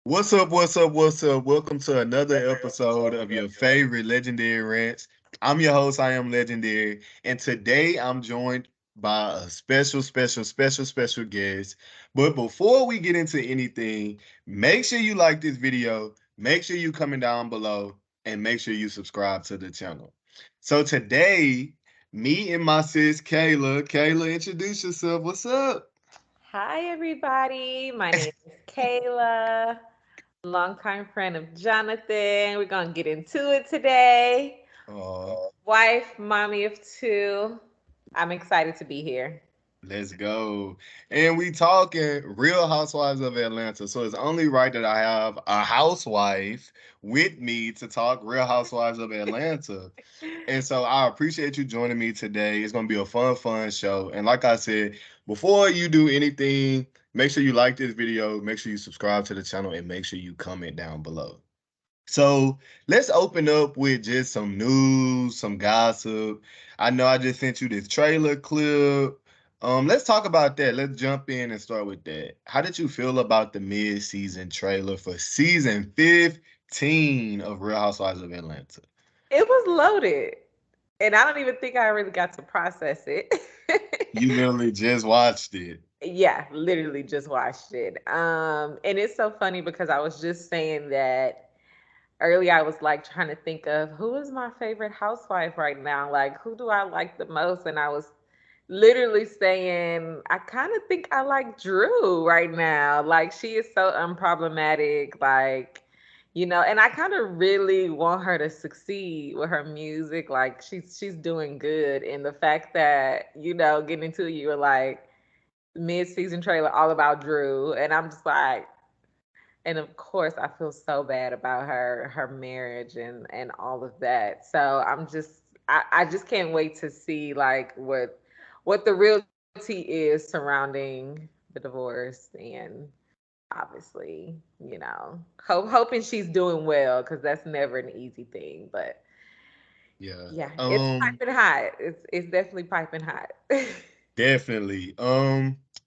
What's up? What's up? What's up? Welcome to another episode of your favorite legendary rants. I'm your host, I am legendary, and today I'm joined by a special guest. But before we get into anything, make sure you like this video, make sure you comment down below, and make sure you subscribe to the channel. So today, me and my sis Kayla, introduce yourself. What's up? Hi, everybody. My name is Kayla, longtime friend of Jonathan. We're going to get into it today. Oh, Wife, mommy of two. I'm excited to be here. let's go. And we talking Real Housewives of Atlanta. So it's only right that I have a housewife with me to talk Real Housewives of Atlanta. And so I appreciate you joining me today. It's gonna be a fun show. And like I said, before you do anything, make sure you like this video, make sure you subscribe to the channel, and make sure you comment down below. So let's open up with just some news, some gossip. I know I just sent you this trailer clip. Let's talk about that. Let's jump in and start with that. How did you feel about the mid-season trailer for season 15 of Real Housewives of Atlanta? It was loaded, and I don't even think I really got to process it. You literally just watched it. Yeah, literally just watched it. And it's so funny because I was just saying that earlier. I was like trying to think of who is my favorite housewife right now. Like, who do I like the most? And I was literally saying, I kind of think I like Drew right now. Like, she is so unproblematic. Like, and I kind of really want her to succeed with her music. Like, she's doing good. And the fact that, getting into it, you were like mid-season trailer all about Drew, and I'm just like, and of course I feel so bad about her marriage and all of that. So I just can't wait to see like what the real tea is surrounding the divorce, and obviously, hoping she's doing well, because that's never an easy thing. But Yeah. yeah, it's piping hot. It's definitely piping hot. Definitely.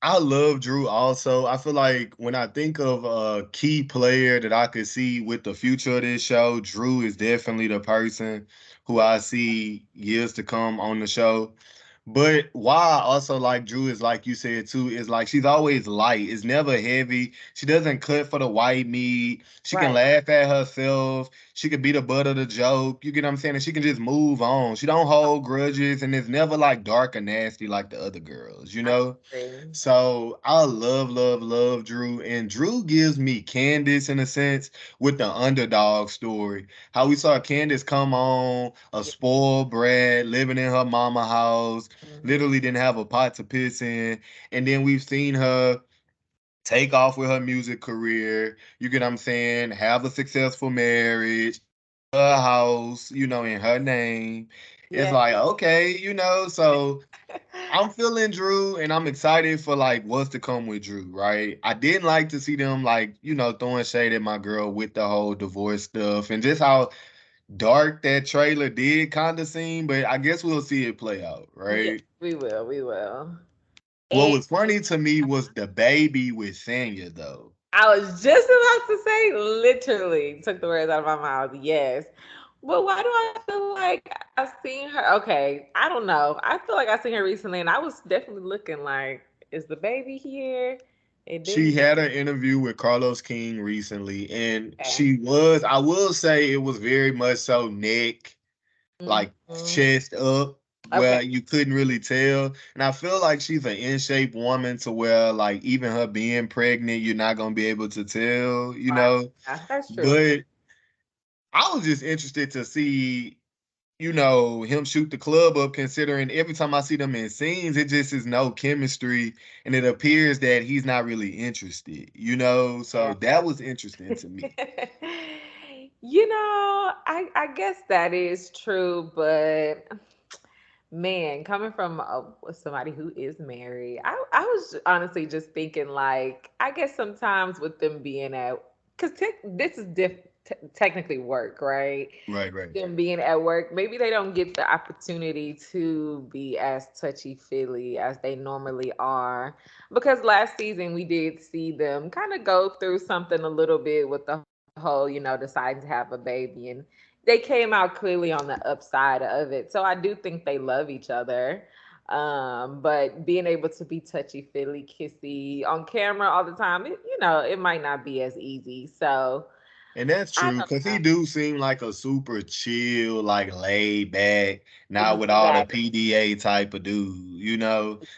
I love Drew also. I feel like when I think of a key player that I could see with the future of this show, Drew is definitely the person who I see years to come on the show. But why I also like Drew is like you said too, is like she's always light. It's never heavy. She doesn't cut for the white meat. She can Right. laugh at herself. She can be the butt of the joke. You get what I'm saying? And she can just move on. She don't hold grudges, and it's never like dark and nasty like the other girls, you I know? agree. So I love Drew. And Drew gives me Candace in a sense with the underdog story. How we saw Candace come on, a Yeah. spoiled brat, living in her mama house, Hmm. literally didn't have a pot to piss in. And then we've seen her take off with her music career. You get what I'm saying? Have a successful marriage, a house, in her name. It's Yeah. like, okay, so I'm feeling Drew and I'm excited for like what's to come with Drew, right? I didn't like to see them like, throwing shade at my girl with the whole divorce stuff and just how dark that trailer did kind of seem, but I guess we'll see it play out, Yeah, right? we will. We will. What And was funny to me was the baby with Sanya though. I was just about to say, literally, took the words out of my mouth. Yes. But why do I feel like I've seen her? Okay, I don't know. I feel like I've seen her recently, and I was definitely looking like, is the baby here? It She didn't. had an interview with Carlos King recently, and Okay. she was, I will say, it was very much so neck, like Hmm. chest up, Okay. where you couldn't really tell. And I feel like she's an in shape woman to where, like, even her being pregnant, you're not gonna be able to tell, Right. Yeah, that's true. But I was just interested to see, him shoot the club up, considering every time I see them in scenes, it just is no chemistry, and it appears that he's not really interested, so Yeah. that was interesting to me. I guess that is true, but man, coming from somebody who is married, I was honestly just thinking, like, I guess sometimes with them being at, because this is technically work, right? Right, right. Them being at work, maybe they don't get the opportunity to be as touchy feely as they normally are. Because last season we did see them kind of go through something a little bit with the whole, deciding to have a baby, and they came out clearly on the upside of it. So I do think they love each other. But being able to be touchy feely, kissy on camera all the time, it might not be as easy. So And that's I true, don't because he know. do seem like a super chill, like laid back, not with all the Exactly. PDA type of dude.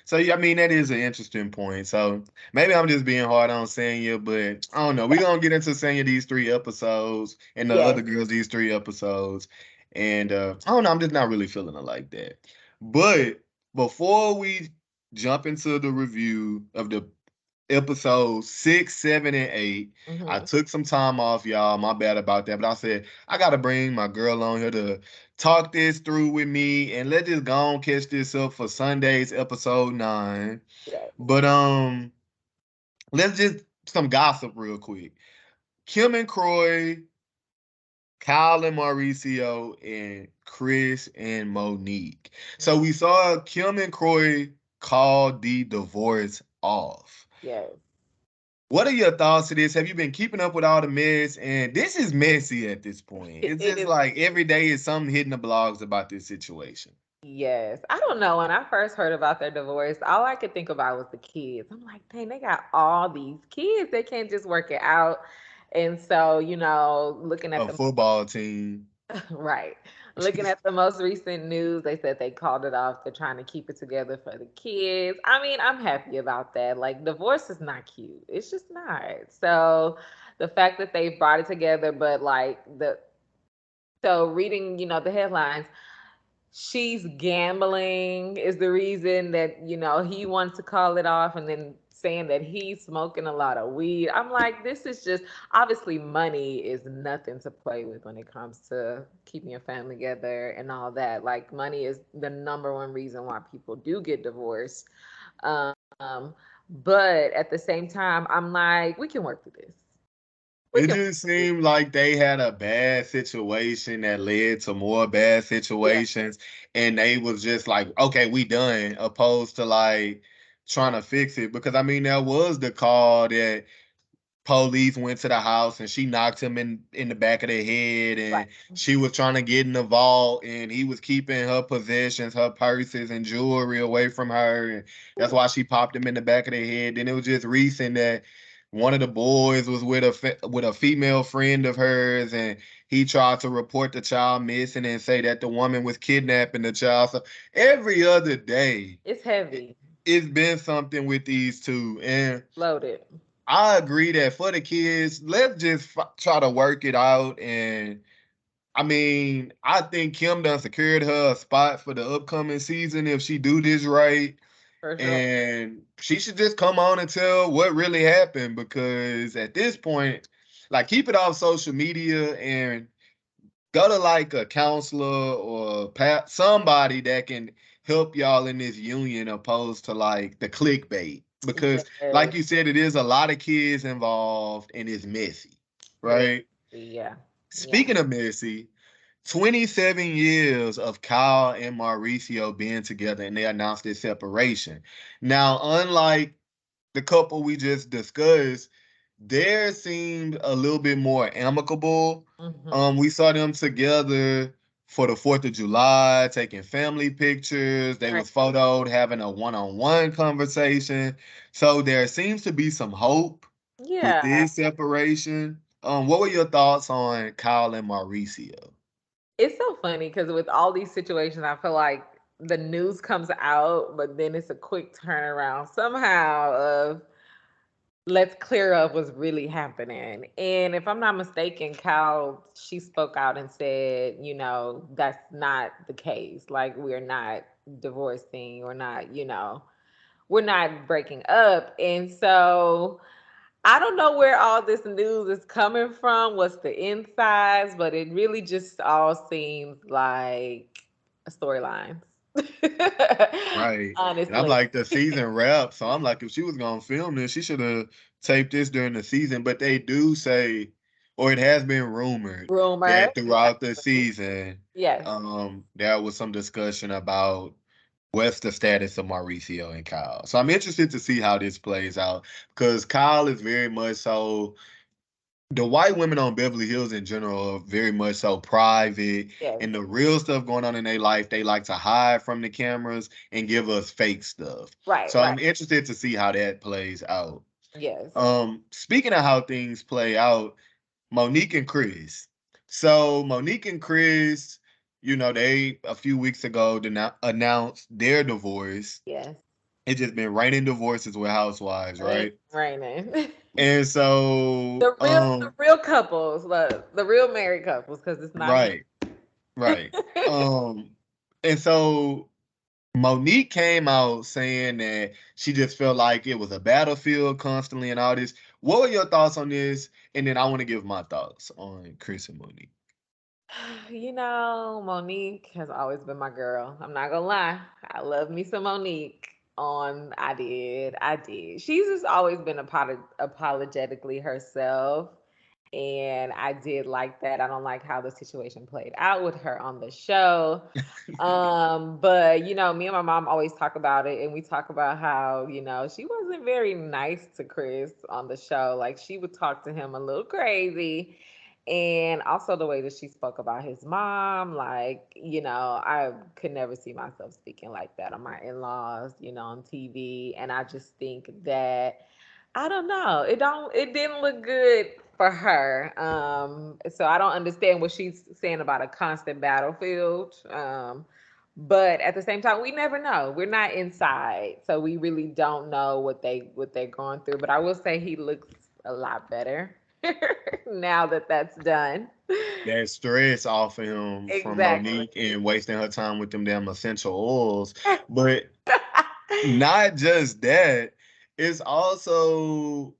So yeah, I mean that is an interesting point. So maybe I'm just being hard on Sanya, but I don't know. We're gonna get into Sanya these 3 episodes and the Yes. other girls these 3 episodes. And I don't know, I'm just not really feeling it like that. But before we jump into the review of the episodes 6, 7, and 8. I Hmm. took some time off, y'all. My bad about that. But I said, I gotta bring my girl on here to talk this through with me. And let's just go and catch this up for Sunday's episode 9. Yes. But let's just some gossip real quick. Kim and Croy, Kyle and Mauricio, and Chris and Monique. So Mhm. we saw Kim and Croy call the divorce off. Yes. What are your thoughts to this? Have you been keeping up with all the mess? And this is messy at this point. It's It just is. like every day is something hitting the blogs about this situation. Yes. I don't know. When I first heard about their divorce, all I could think about was the kids. I'm like, dang, they got all these kids. They can't just work it out. And so, looking at A the football team. right. Looking at the most recent news, they said they called it off. They're trying to keep it together for the kids. I mean, I'm happy about that. Like, divorce is not cute. It's just not. So, the fact that they brought it together, but like so reading, the headlines, she's gambling is the reason that he wants to call it off, and then saying that he's smoking a lot of weed. I'm like, this is just, obviously money is nothing to play with when it comes to keeping your family together and all that. Like, money is the number one reason why people do get divorced. um but at the same time, I'm like, we can work through this. We It can just work through seemed like they had a bad situation that led to more bad this. Yeah. situations. And they was just like, okay, we done, opposed to like trying to fix it. Because I mean, there was the call that police went to the house and she knocked him in the back of the head, Right. and she was trying to get in the vault, and he was keeping her possessions, her purses and jewelry away from her, and that's Ooh. why she popped him in the back of the head. Then it was just recent that one of the boys was with with a female friend of hers, and he tried to report the child missing and say that the woman was kidnapping the child. So every other day It's it, heavy. it's been something with these two. And Loaded. I agree that for the kids, let's just try to work it out. And I mean, I think Kim done secured her a spot for the upcoming season if she do this right. For sure. And she should just come on and tell what really happened, because at this point, like, keep it off social media and go to like a counselor or somebody that can help y'all in this union, opposed to like the clickbait. Because, like Yes. you said, it is a lot of kids involved and it's messy, Very. right? Yeah. Yeah. Speaking of messy, 27 years of Kyle and Mauricio being together, and they announced their separation. Now, unlike the couple we just discussed, theirs seemed a little bit more amicable. Hmm. We saw them together for the 4th of July, taking family pictures. They Right. was photoed having a one-on-one conversation. So there seems to be some hope with Yeah. this separation. What were your thoughts on Kyle and Mauricio? It's so funny because with all these situations, I feel like the news comes out, but then it's a quick turnaround somehow of let's clear up what's really happening. And if I'm not mistaken, Cal, she spoke out and said, that's not the case. Like, we're not divorcing, or not, we're not breaking up. And so I don't know where all this news is coming from, what's the insides, but it really just all seems like storylines. Right. And I'm Honestly. like, the season wrap. So I'm like, if she was gonna film this, she should have taped this during the season. But they do say, or it has been rumored Rumor. that throughout the season, Yes. there was some discussion about what's the status of Mauricio and Kyle. So I'm interested to see how this plays out because Kyle is very much so the white women on Beverly Hills in general are very much so private, Yes. and the real stuff going on in their life, they like to hide from the cameras and give us fake stuff. Right, So right. I'm interested to see how that plays out. Yes. Speaking of how things play out, Monique and Chris. So Monique and Chris, they a few weeks ago announced their divorce. Yes. It's just been raining divorces with housewives, Raining, right? raining. And so, The real couples, the real married couples, because it's not me. right. Right. Um, and so Monique came out saying that she just felt like it was a battlefield constantly and all this. What were your thoughts on this? And then I want to give my thoughts on Chris and Monique. Monique has always been my girl. I'm not gonna lie. I love me some Monique. I did. She's just always been apologetically herself. And I did like that. I don't like how the situation played out with her on the show. But me and my mom always talk about it, and we talk about how, she wasn't very nice to Chris on the show. Like, she would talk to him a little crazy. And also the way that she spoke about his mom, like, I could never see myself speaking like that on my in-laws, on TV. And I just think that, I don't know. It didn't look good for her. So I don't understand what she's saying about a constant battlefield. But at the same time, we never know. We're not inside, so we really don't know what they're going through. But I will say he looks a lot better now that that's done. That stress off of him from Exactly. Monique and wasting her time with them damn essential oils. But not just that, it's also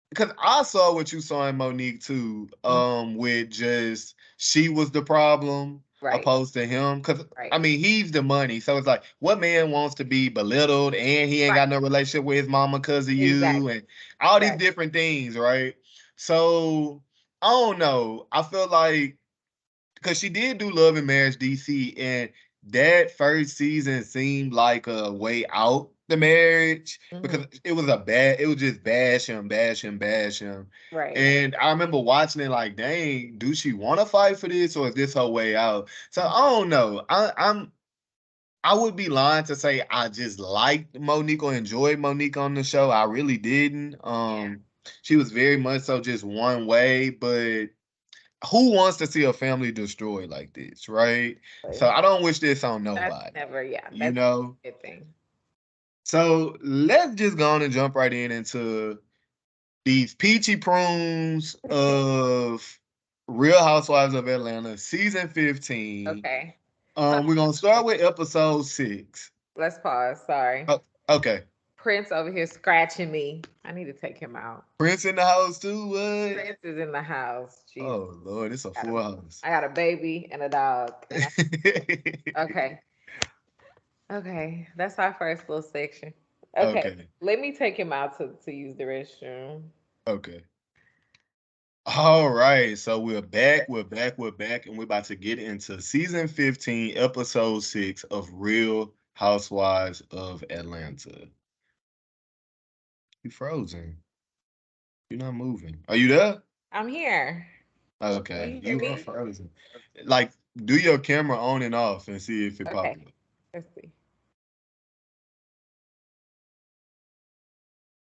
because I saw what you saw in Monique too, Mhm. with just she was the problem Right. opposed to him. Because I Right. mean, he's the money, so it's like, what man wants to be belittled and he ain't Right. got no relationship with his mama because of you Exactly. and all these Exactly. different things, right? So I don't know. I feel like because she did do Love and Marriage DC, and that first season seemed like a way out the marriage Hmm. because it was just bash him, bash him, bash him. Right. And I remember watching it like, dang, do she want to fight for this or is this her way out? So I don't know. I would be lying to say I just liked Monique or enjoyed Monique on the show. I really didn't. Yeah. She was very much so just one way, but who wants to see a family destroyed like this, right? So I don't wish this on That's nobody, never, yeah, you that's know? a good thing. So let's just go on and jump right into these peachy prunes of Real Housewives of Atlanta, season 15. Okay. We're gonna start with episode 6. Let's pause. Sorry. Oh, okay. Prince over here scratching me. I need to take him out. Prince in the house too, what? Prince is in the house. Jesus. Oh Lord, it's a I got full house. I got a baby and a dog. Okay. Okay. That's our first little section. Okay. Okay, Let me take him out to use the restroom. okay. All right, so we're back, and we're about to get into season 15, episode 6 of Real Housewives of Atlanta. You frozen. You're not moving. Are you there? I'm here. Can Okay, you hear you are me? frozen. Like, do your camera on and off and see if it pop Okay. up. Let's see.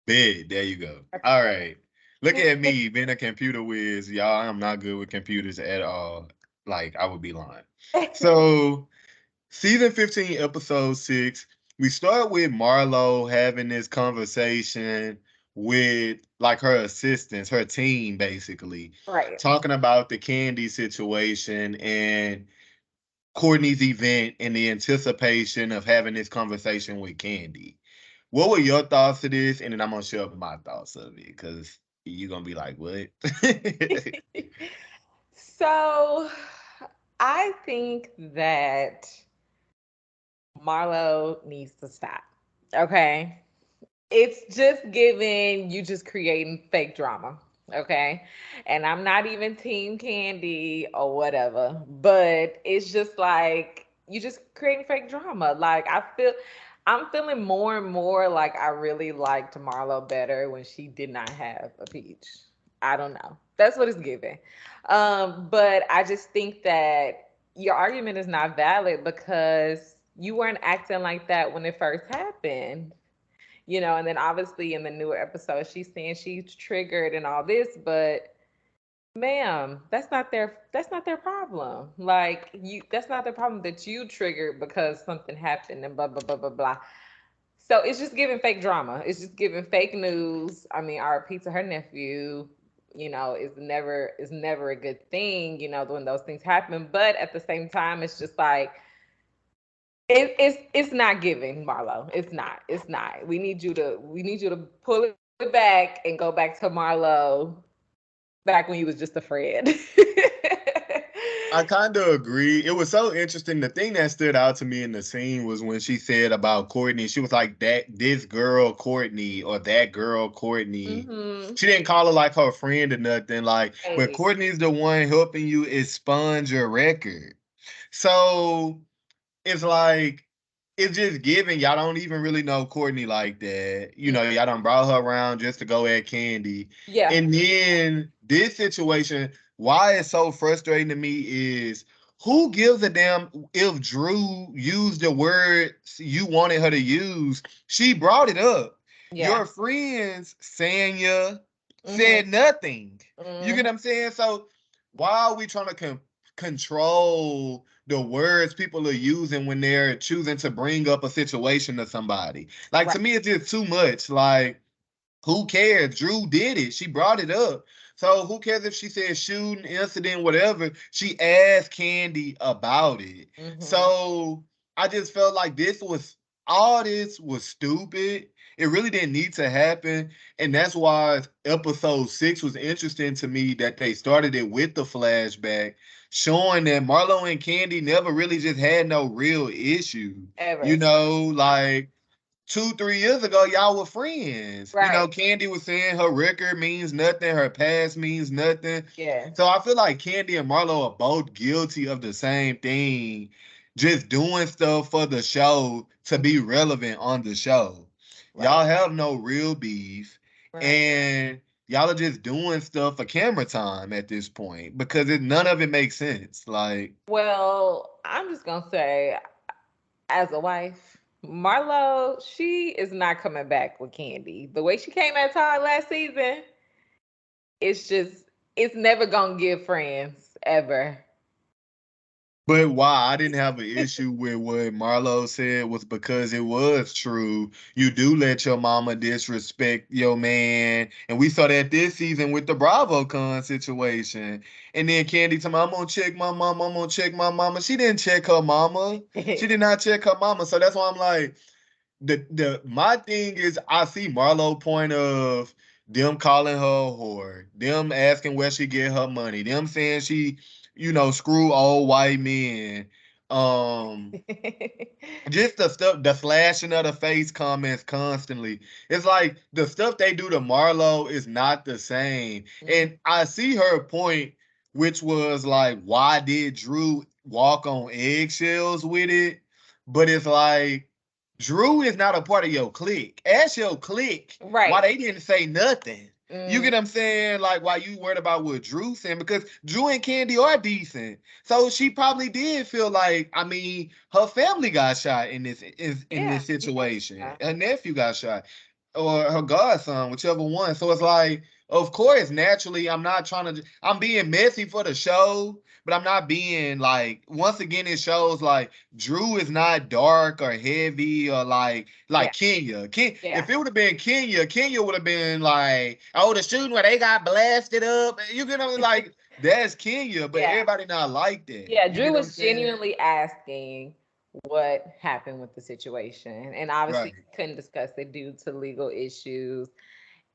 Bed, there you go. All right. Look at me being a computer whiz. Y'all, I'm not good with computers at all. Like, I would be lying. So season 15, episode 6. We start with Marlo having this conversation with like her assistants, her team basically, Right. talking about the Candy situation and Courtney's event and the anticipation of having this conversation with Candy. What were your thoughts of this? And then I'm gonna share my thoughts of it because you're gonna be like, what? So I think that Marlo needs to stop. Okay. It's just giving you just creating fake drama. Okay. And I'm not even team Candy or whatever, but it's just like you just creating fake drama. Like I'm feeling more and more like I really liked Marlo better when she did not have a peach. I don't know. That's what it's giving. But I just think that your argument is not valid because you weren't acting like that when it first happened. And then obviously in the newer episode, she's saying she's triggered and all this, but ma'am, that's not their problem. Like that's not their problem that you triggered because something happened and blah blah blah blah blah. So it's just giving fake drama. It's just giving fake news. I mean, RP to her nephew, is never a good thing, when those things happen. But at the same time, it's just like it's not giving, Marlo. It's not. It's not. We need you to pull it back and go back to Marlo back when you was just a friend. I kind of agree. It was so interesting. The thing that stood out to me in the scene was when she said about Courtney. She was like that this girl Courtney or that girl Courtney. Mhm. She didn't call her like her friend or nothing. Like, but Right. Courtney's the one helping you expunge your record. So it's like it's just giving. Y'all don't even really know Courtney like that. Y'all done brought her around just to go at Candy. Yeah. And then this situation, why it's so frustrating to me is who gives a damn if Drew used the words you wanted her to use? She brought it up. Yeah. Your friends, Sanya, Mhm. said nothing. You get Mhm. what I'm saying? So why are we trying to control the words people are using when they're choosing to bring up a situation to somebody? Like Right. to me, it's just too much. Like, who cares? Drew did it. She brought it up. So who cares if she said shooting, incident, whatever? She asked Candy about it. Mhm. So I just felt like all this was stupid. It really didn't need to happen. And that's why episode 6 was interesting to me that they started it with the flashback, showing that Marlo and Candy never really just had no real issue. Ever. Like 2, 3 years ago, y'all were friends. Right. Candy was saying her record means nothing, her past means nothing. Yeah. So I feel like Candy and Marlo are both guilty of the same thing, just doing stuff for the show to be relevant on the show. Right. Y'all have no real beef, Right. and y'all are just doing stuff for camera time at this point because none of it makes sense. Like, Well, I'm just gonna say, as a wife, Marlo, she is not coming back with Candy. The way she came at Todd last season, it's just it's never gonna give friends ever. but why I didn't have an issue with what Marlo said was because it was true. You do let your mama disrespect your man. And we saw that this season with the BravoCon situation. And then Candy told me, I'm gonna check my mama, I'm gonna check my mama. She didn't check her mama. She did not check her mama. So that's why I'm like, the my thing is I see Marlo point of them calling her a whore, them asking where she get her money, them saying she, screw old white men. Um just the stuff, the flashing of the face comments constantly. It's like the stuff they do to Marlo is not the same. Mhm. And I see her point, which was like, why did Drew walk on eggshells with it? But it's like, Drew is not a part of your clique. Ask your clique why Right. they didn't say nothing. You Mm, get what I'm saying? Like, why you worried about what Drew saying? Because Drew and Candy are decent. So she probably did feel like, I mean, her family got shot in yeah. this situation. Yeah. Her nephew got shot, or her godson, whichever one. So it's like, of course, naturally, I'm not trying to. I'm being messy for the show but I'm not being like, once again, it shows like Drew is not dark or heavy or like Yeah. Kenya. Yeah. If it would have been Kenya, Kenya would have been like, oh, the shooting where they got blasted up. You get what I'm like, that's Kenya, but Yeah. everybody not like that. Yeah. You Drew get what I'm was saying? genuinely asking what happened with the situation. And obviously Right. couldn't discuss it due to legal issues.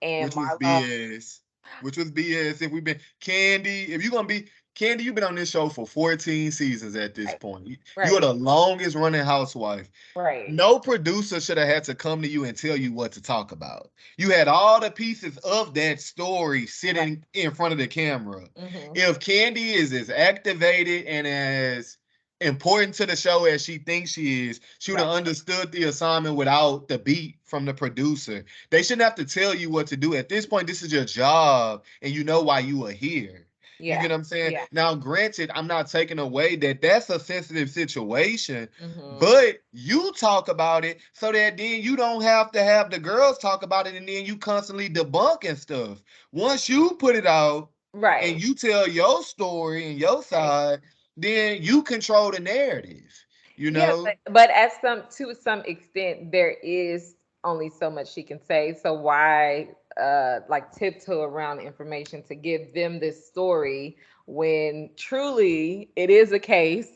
And Which was Marlo, BS. Which was BS. If we've been Candy, if you're gonna be Candy, you've been on this show for 14 seasons at this right, point. You are right, the longest running housewife. right, No producer should have had to come to you and tell you what to talk about. You had all the pieces of that story right. sitting in front of the camera. Mm-hmm. If Candy is as activated and as important to the show as she thinks she is, she would Right. have understood the assignment without the beat from the producer. They shouldn't have to tell you what to do. At this point, this is your job, and you know why you are here. You Yeah. get what I'm saying? Yeah. Now, granted, I'm not taking away that that's a sensitive situation, Mm-hmm. but you talk about it so that then you don't have to have the girls talk about it and then you constantly debunking stuff. Once you put it out and Right. you tell your story and your Right. side, then you control the narrative, you Yeah, know? but at some to some extent there is only so much she can say. So why like tiptoe around information to give them this story when truly it is a case,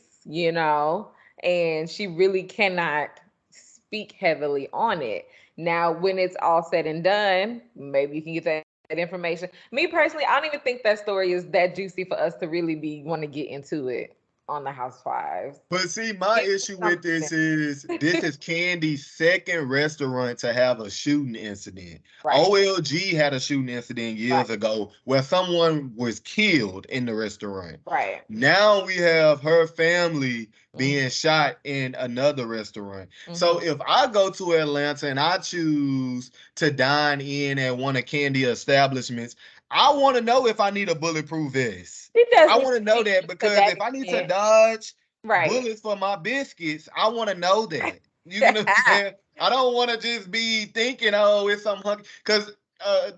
and she really cannot speak heavily on it. Now, when it's all said and done, maybe you can get that information. Me personally, I don't even think that story is that juicy for us to really be want to get into it on the Housewives. But see, my Give me issue with something. this is Candy's second restaurant to have a shooting incident. Right, OLG had a shooting incident right, years ago where someone was killed in the restaurant. right. Now we have her family Mm-hmm, being shot in another restaurant. mm-hmm. So if I go to Atlanta and I choose to dine in at one of Candy establishments, I want to know if I need a bulletproof vest. It I doesn't want to know speak that to because that if I need to extent. dodge Right. bullets for my biscuits, I want to know that. You know what I'm saying? I don't want to just be thinking, oh, it's some hunky. Because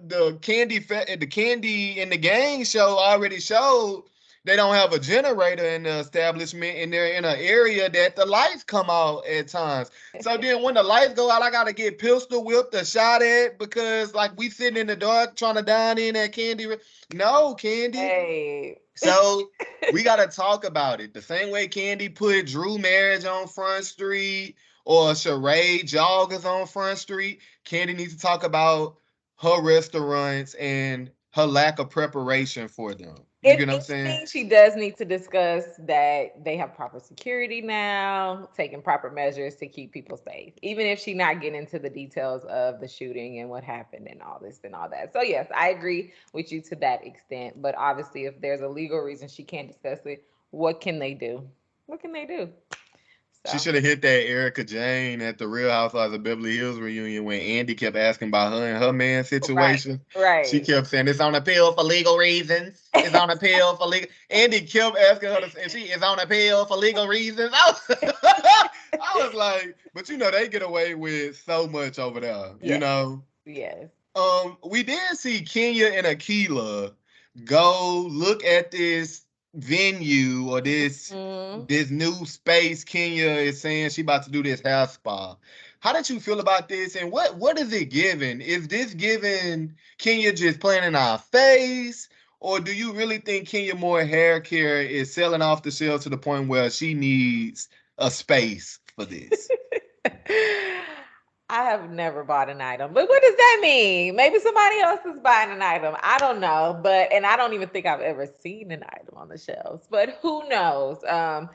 the candy in the gang show already showed they don't have a generator in the establishment, and they're in an area that the lights come out at times. So then when the lights go out, I gotta get pistol whipped or shot at because like we sitting in the dark trying to dine in at Candy. No, Candy. Hey. So we got to talk about it. The same way Candy put Drew Marriage on Front Street or Sheree Joggers on Front Street, Candy needs to talk about her restaurants and her lack of preparation for them. You If get what I'm saying? anything, she does need to discuss that they have proper security now, taking proper measures to keep people safe. Even if she not getting into the details of the shooting and what happened and all this and all that. So yes, I agree with you to that extent. But obviously, if there's a legal reason she can't discuss it, what can they do? What can they do? She So should have hit that Erica Jane at the Real Housewives of Beverly Hills reunion when Andy kept asking about her and her man right, situation. She right. kept saying it's on appeal for legal reasons. It's on appeal for legal. Andy kept asking her, and she is on appeal for legal reasons. I was like, but they get away with so much over there. Yes, yes. We did see Kenya and Akila go look at this venue or this Mm. this new space. Kenya is saying she about to do this hair spa. How did you feel about this, and what is it giving? Is this giving Kenya just playing in our face, or do you really think Kenya Moore hair care is selling off the shelves to the point where she needs a space for this? I have never bought an item, but what does that mean? Maybe somebody else is buying an item. I don't know, and I don't even think I've ever seen an item on the shelves. But who knows? I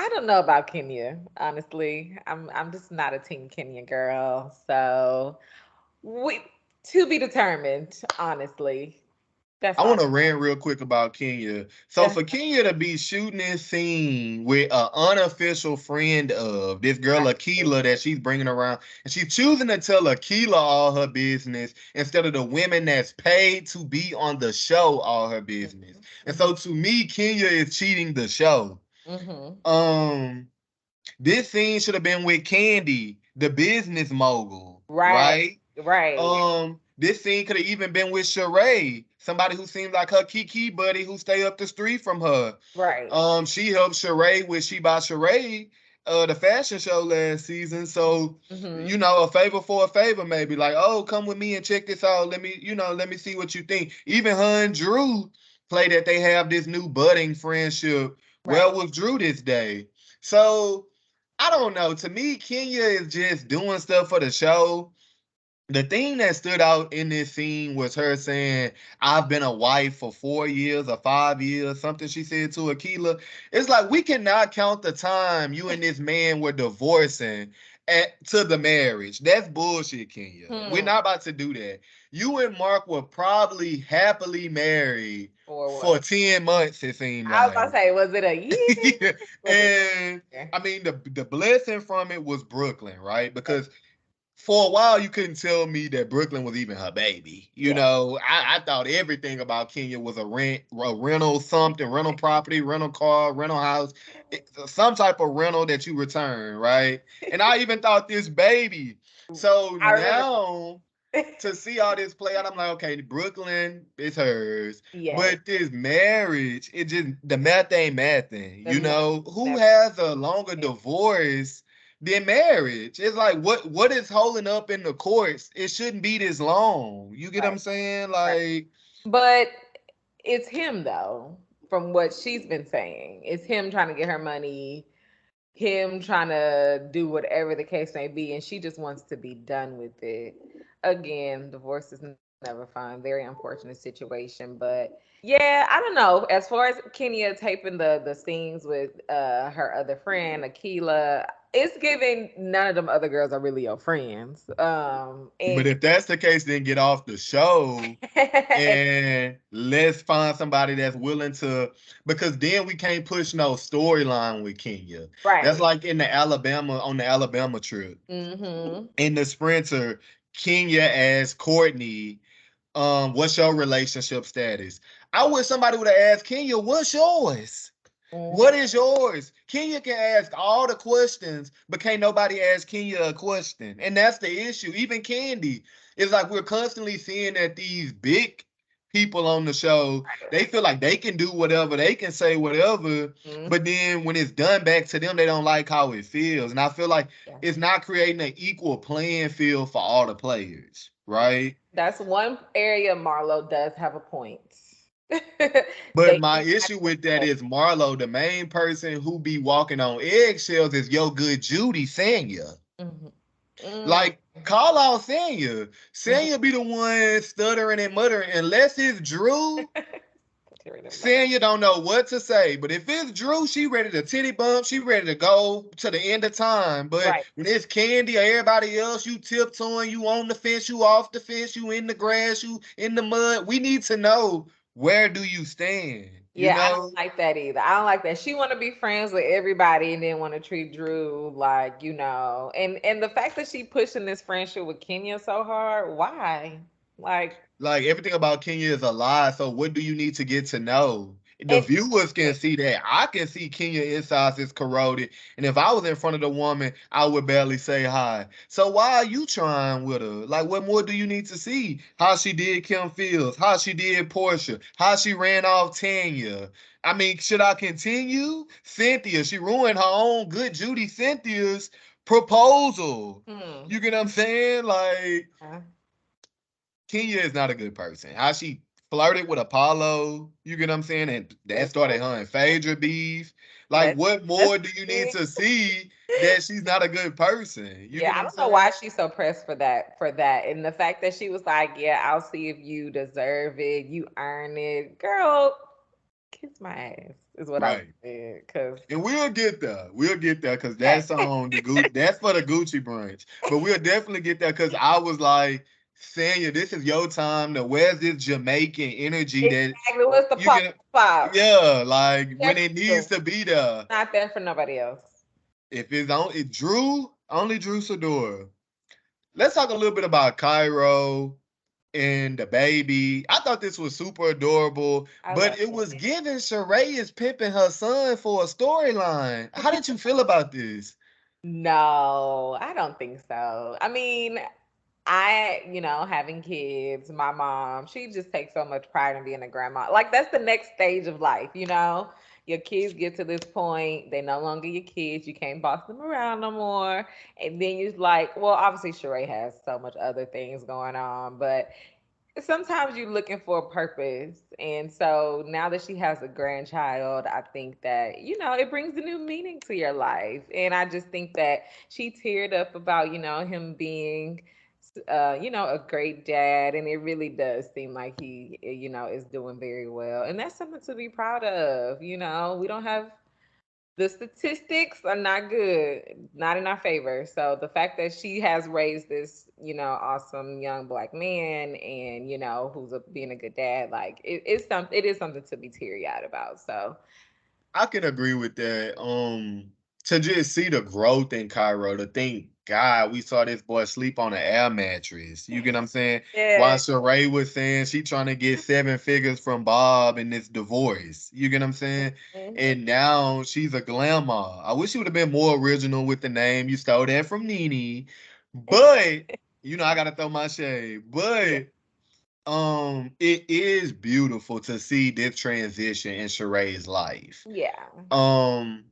don't know about Kenya. Honestly, I'm just not a Team Kenya girl. So we to be determined. Honestly, that's I all. want to rant real quick about Kenya. So Yeah. for Kenya to be shooting this scene with an unofficial friend of this girl Akila that she's bringing around, and she's choosing to tell Akila all her business instead of the women that's paid to be on the show all her business. And Mm-hmm. so to me, Kenya is cheating the show. Mm-hmm. Um, this scene should have been with Candy, the business mogul, Right. right? Right. This scene could have even been with Sheree. somebody who seems like her Kiki buddy who stay up the street from her. Right. She helped Sheree with She by Sheree, the fashion show last season. So, Mm-hmm. a favor for a favor, maybe. Like, oh, come with me and check this out. Let me see what you think. Even her and Drew play that they have this new budding friendship. Well, Right. with Drew this day. So I don't know. To me, Kenya is just doing stuff for the show. The thing that stood out in this scene was her saying, I've been a wife for 4 years or 5 years, something she said to Akila. It's like we cannot count the time you and this man were divorcing to the marriage. That's bullshit, Kenya. We're Hmm. not about to do that. You and Mark were probably happily married Or for what? 10 months, it seemed I was about like. to say, was it a year? Was it And a year? I mean, the blessing from it was Brooklyn, right? Because for a while you couldn't tell me that Brooklyn was even her baby. Yeah. I thought everything about Kenya was a rental something, rental property, rental car, rental house, some type of rental that you return, right? And I even thought this baby. So I remember. now to see all this play out, I'm like, okay, Brooklyn is hers. Yes. But this marriage, it just the math ain't mathing. The math Who never. has a longer divorce than marriage? It's like what is holding up in the courts? It shouldn't be this long. You get what Right. I'm saying? Right. Like, But it's him though, from what she's been saying. It's him trying to get her money, him trying to do whatever the case may be, and she just wants to be done with it. Again, divorce is never fun. Very unfortunate situation, but yeah, I don't know. As far as Kenya taping the scenes with her other friend Akila, it's giving none of them other girls are really your friends. but And if that's the case, then get off the show and let's find somebody that's willing to, because then we can't push no storyline with Kenya. That's right. like on the Alabama trip. Mm-hmm. In the sprinter, Kenya asked Courtney, what's your relationship status? I wish somebody would have asked Kenya, what's yours? Mm-hmm. What is yours? Kenya can ask all the questions, but can't nobody ask Kenya a question. And that's the issue. Even Candy. It's like we're constantly seeing that these big people on the show, they feel like they can do whatever, they can say whatever, Mm-hmm. but then when it's done back to them, they don't like how it feels. And I feel like Yeah. it's not creating an equal playing field for all the players, right? That's one area Marlo does have a point. But They my do issue with that have is Marlo, the main person who be walking on eggshells is your good Judy Sanya. mm-hmm. Mm-hmm. Like, call out Sanya. Sanya be the one stuttering and muttering. Unless it's Drew, Sanya don't know what to say. But if it's Drew, she ready to titty bump. She ready to go to the end of time. But Right. when it's Candy or everybody else, you tiptoeing, you on the fence, you off the fence, you in the grass, you in the mud. We need to know, where do you stand? You Yeah, I don't know? like that either. I don't like that. She want to be friends with everybody and then want to treat Drew like, and the fact that she pushing this friendship with Kenya so hard, why? Like, Like everything about Kenya is a lie. So what do you need to get to know? The and viewers can see that. I can see Kenya insides is corroded. And if I was in front of the woman, I would barely say hi. So why are you trying with her? Like, what more do you need to see? How she did Kim Fields, how she did Portia, how she ran off Tanya. I mean, should I continue? Cynthia, she ruined her own good Judy Cynthia's proposal. hmm, You get what I'm saying? Like, uh, Kenya is not a good person. How she flirted with Apollo, you get what I'm saying? And that that's started her and Phaedra beef. Like, that's what that's more do you need big. to see that she's not a good person? You Yeah, get what I I'm don't know why saying? she's so pressed for that. And the fact that she was like, "Yeah, I'll see if you deserve it, you earn it." Girl, kiss my ass is what I Right. said. Cause And we'll get there. We'll get there because okay. that's on the Gucci. That's for the Gucci branch. But we'll definitely get there because I was like, Sanya, this is your time. To where's this Jamaican energy that Exactly. What's the you pop? get? Pop. Yeah, like There when it for needs you. to be there. Not there for nobody else. If it's on, it Drew, only Drew Sidora. Let's talk a little bit about Cairo and the baby. I thought this was super adorable, I love but it was it. giving Sheree is pimping her son for a storyline. How did you feel about this? No, I don't think so. I mean, Having kids, my mom, she just takes so much pride in being a grandma. Like that's the next stage of life. Your kids get to this point, they're no longer your kids. You can't boss them around no more. And then you're like, well, obviously Sheree has so much other things going on, but sometimes you're looking for a purpose. And so now that she has a grandchild, I think that, it brings a new meaning to your life. And I just think that she teared up about, him being, a great dad. And it really does seem like he, is doing very well. And that's something to be proud of. We don't have the statistics are not good, not in our favor. So the fact that she has raised this, awesome young black man and, who's being a good dad, like it is something to be teary eyed about. So I can agree with that. To just see the growth in Cairo, to think, God, we saw this boy sleep on an air mattress. You get what I'm saying? While yeah. Sheree was saying she trying to get 7 figures from Bob in this divorce. You get what I'm saying? Mhm. And now she's a glamour. I wish she would have been more original with the name. You stole that from Nene. But, I gotta throw my shade. Yeah. But it is beautiful to see this transition in Sheree's life. Yeah. um,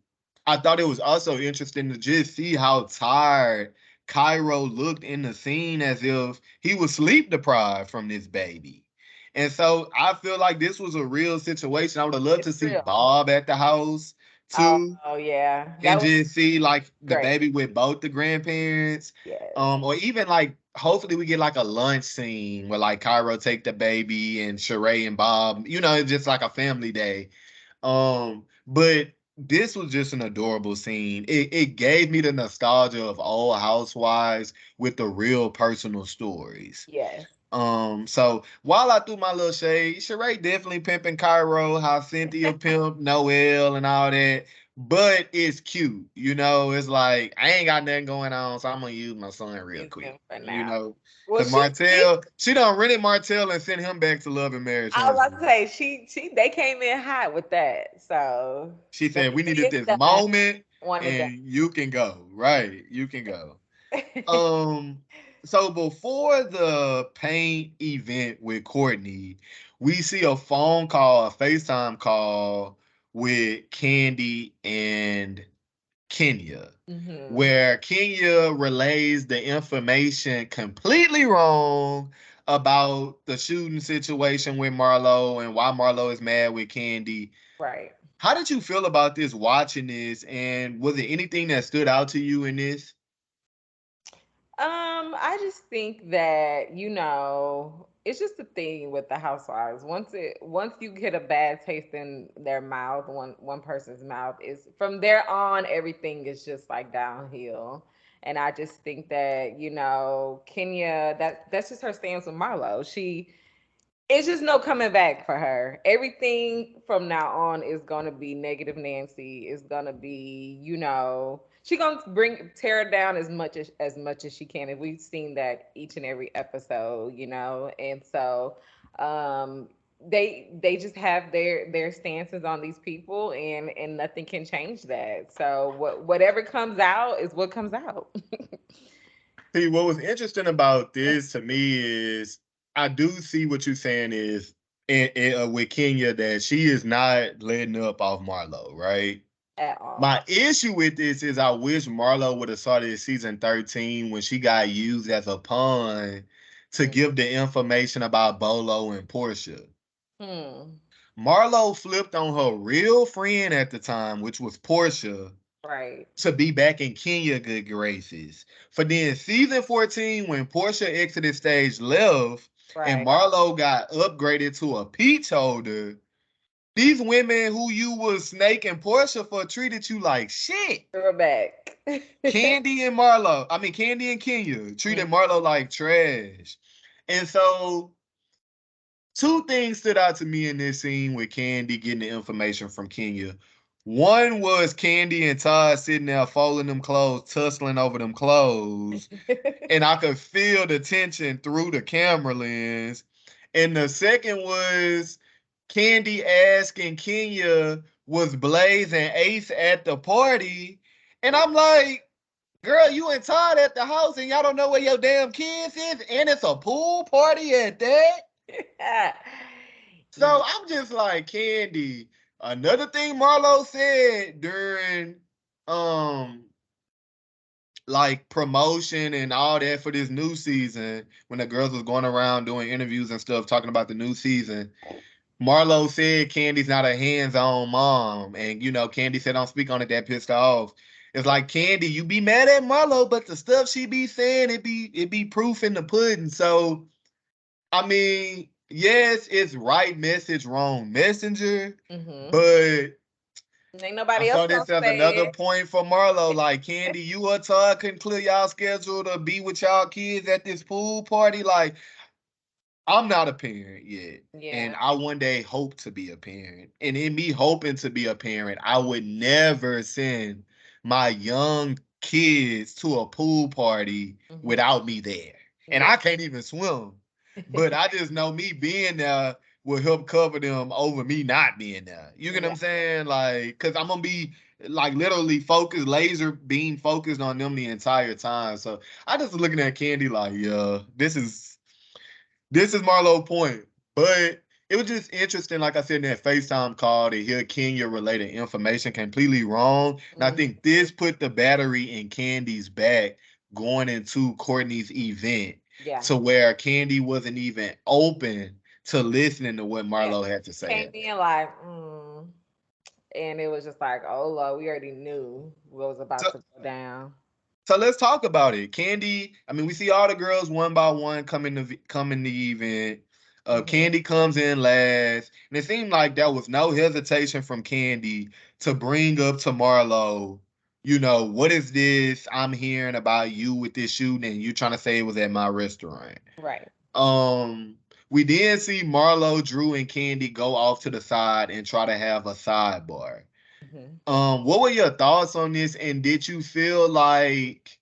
I thought it was also interesting to just see how tired Cairo looked in the scene, as if he was sleep deprived from this baby. And so I feel like this was a real situation. I would have loved It's to see real. Bob at the house Oh, too, oh yeah. That and was just see like the great. baby with both the grandparents. Yes. Or even like hopefully we get like a lunch scene where like Cairo take the baby and Sheree and Bob, it's just like a family day. But this was just an adorable scene. It gave me the nostalgia of old housewives with the real personal stories. Yes. So while I threw my little shade, Sheree definitely pimping Cairo, how Cynthia pimp Noel and all that. But it's cute, It's like I ain't got nothing going on, so I'm gonna use my son real Use quick, him for now. Well, Cause she done rented Martell and sent him back to Love and Marriage I was about to Huntsville. say they came in hot with that. So She let said me we see needed it this done. moment, Want it and you can go. Right, you can go. done. Um, so before the paint event with Courtney, we see a phone call, a FaceTime call with Candy and Kenya, hmm where Kenya relays the information completely wrong about the shooting situation with Marlo and why Marlo is mad with Candy. Right. How did you feel about this watching this? And was there anything that stood out to you in this? I just think that, it's just the thing with the housewives. Once you get a bad taste in their mouth, one person's mouth, is from there on everything is just like downhill. And I just think that, Kenya, that's just her stance with Marlo. It's just no coming back for her. Everything from now on is gonna be negative Nancy. Is gonna be, she gonna bring tear her down as much as she can. And we've seen that each and every episode, And so they just have their stances on these people, and nothing can change that. So whatever comes out is what comes out. See, what was interesting about this to me is I do see what you're saying is with Kenya that she is not letting up off Marlo, right? At all. My issue with this is I wish Marlo would have started season 13 when she got used as a pawn to Mm. give the information about Bolo and Portia. Hmm. Marlo flipped on her real friend at the time, which was Portia, Right. to be back in Kenya good graces. For then season 14, when Portia exited stage left and Right. Marlo got upgraded to a peach holder, these women who you was snaking Portia for treated you like shit. We're back. Candy and Kenya Mm. treated Marlo like trash. And so two things stood out to me in this scene with Candy getting the information from Kenya. One was Candy and Todd sitting there folding them clothes, tussling over them clothes, and I could feel the tension through the camera lens. And the second was Candy asking Kenya, was Blaze and Ace at the party? And I'm like, Girl, you and Todd at the house and y'all don't know where your damn kids is, and it's a pool party at that. So Yeah. I'm just like, Candy. Another thing Marlo said during um like promotion and all that for this new season, when the girls was going around doing interviews and stuff talking about the new season, Marlo said Candy's not a hands-on mom. And Candy said don't speak on it, that pissed her off. It's like, Candy, you be mad at Marlo, but the stuff she be saying, it be proof in the pudding. So I mean, yes, it's right message, wrong messenger, Mm-hmm. but Ain't I nobody else saw gonna this as another say point for Marlo. Like, Candy, you or Todd couldn't clear y'all schedule to be with y'all kids at this pool party. Like, I'm not a parent yet. it. And Yeah. I one day hope to be a parent. And in me hoping to be a parent, I would never send my young kids to a pool party Mm-hmm. without me there. And Yeah. I can't even swim. But I just know me being there will help cover them over me not being there. You get what Yeah. I'm saying? Like, cause I'm gonna be like literally focused, laser beam focused on them the entire time. So I just was looking at Candy like, yeah, this is Marlo point. But it was just interesting, like I said, in that FaceTime call to hear Kenya related information completely wrong. And I Mm-hmm. think this put the battery in Candy's back going into Courtney's event Yeah. to where Candy wasn't even open to listening to what Yeah. Marlo had to She came say. in like, and it was just like, oh Lord, we already knew what was about So, to go down. so let's talk about it. Candy, I mean, we see all the girls one by one come in the event. Mm-hmm. Candy comes in last, and it seemed like there was no hesitation from Candy to bring up to Marlo, what is this I'm hearing about you with this shooting, and you trying to say it was at my restaurant. Right. Um, we did see Marlo, Drew, and Candy go off to the side and try to have a sidebar. Mm-hmm. What were your thoughts on this, and did you feel like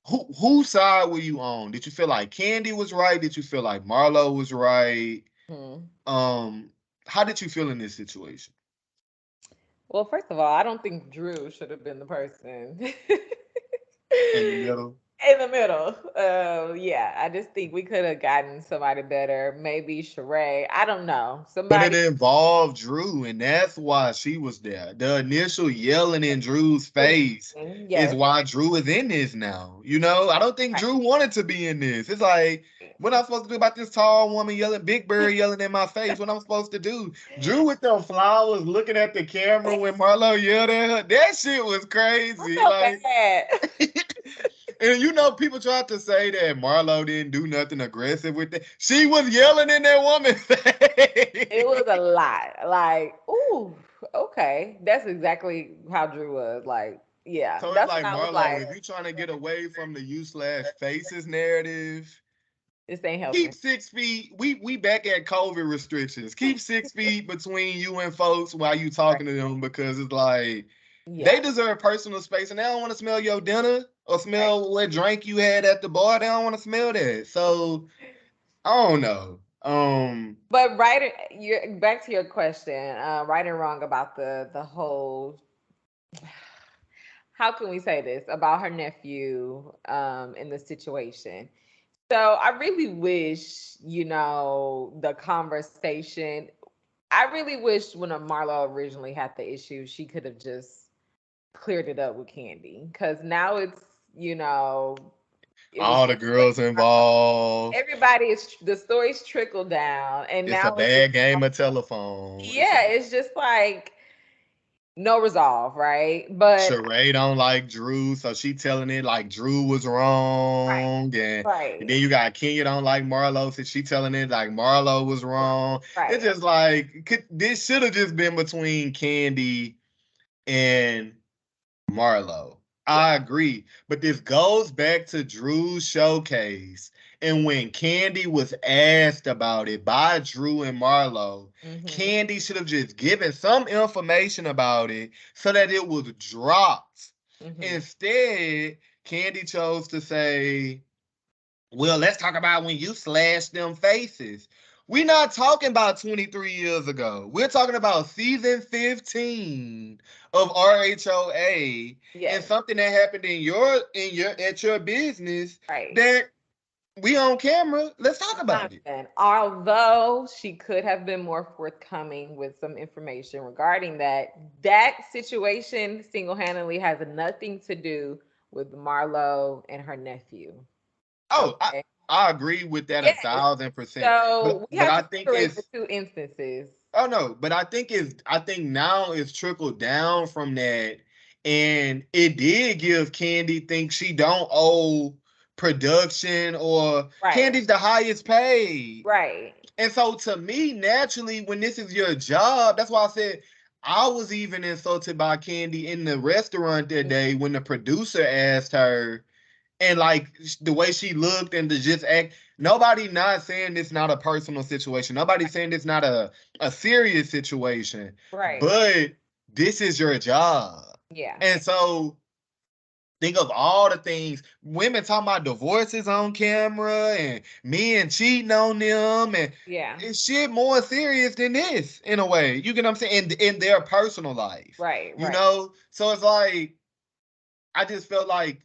whose side were you on? Did you feel like Candy was right? Did you feel like Marlo was right? Hmm. Um, how did you feel in this situation? Well, first of all, I don't think Drew should have been the person In the middle. in the middle. Yeah, I just think we could have gotten somebody better. Maybe Sheree. I don't know. But it Somebody. involved Drew, and that's why she was there. The initial yelling in Drew's face is Yes. why Drew is in this now. I don't think Right. Drew wanted to be in this. It's like, what I'm supposed to do about this tall woman yelling, Big Bird yelling in my face? What I'm supposed to do? Drew with them flowers looking at the camera when Marlo yelled at her. That shit was I crazy. felt Like, bad. and people tried to say that Marlo didn't do nothing aggressive with it. She was yelling in that woman's It face. was a lot. Like, ooh, okay. That's exactly how Drew was. Like, yeah. So it's That's when like, I was Marlo, like, if you're trying to get away from the you slash faces narrative, this ain't keep helping. 6 feet. We back at COVID restrictions. Keep 6 feet between you and folks while you Right. talking to them, because it's like they Yeah. deserve personal space and they don't want to smell your dinner or Right. smell what drink you had at the bar. They don't want to smell that. So I don't know. But right, you're back to your question. Right and wrong about the whole. How can we say this about her nephew in the situation? So I really wish, the conversation. I really wish when Marlo originally had the issue, she could have just cleared it up with Candy. Because now it was All the girls involved. everybody is the stories trickle down, and It's a now it's just bad game of telephone. It's a yeah, it's just like no resolve, right? But Sheree don't like Drew, so she telling it like Drew was right, wrong, and right, then you got Kenya don't like Marlo, so she telling it like Marlo was wrong. It's right. just like this should have just been between Candy and Marlo. Yeah. I agree. But this goes back to Drew's showcase. And when Candy was asked about it by Drew and Marlo, Mm-hmm. Candy should have just given some information about it so that it was dropped. Mm-hmm. Instead, Candy chose to say, well, let's talk about when you slashed them faces. We're not talking about 23 years ago. We're talking about season 15 of RHOA and Yes. something that happened in your at your business Right. that we on camera. Let's talk about it. Jonathan, although she could have been more forthcoming with some information regarding that, that situation single-handedly has nothing to do with Marlo and her nephew. Oh, Okay. I agree with that a Yes. thousand percent. But So we but have I to think separate the it's two instances. oh no, but I think now it's trickled down from that, and it did give Candy think she don't owe production or Right. Candy's the highest paid. Right. And so to me, naturally, when this is your job, that's why I said I was even insulted by Candy in the restaurant that day when the producer asked her and like the way she looked and to just act. Nobody not saying it's not a personal situation. Nobody saying it's not a serious situation. Right. But this is your job. Yeah. And so think of all the things women talking about divorces on camera and men cheating on them and Yeah. it's shit more serious than this in a way. You get what I'm saying? In their personal life. Right. You Right. know? So it's like I just felt like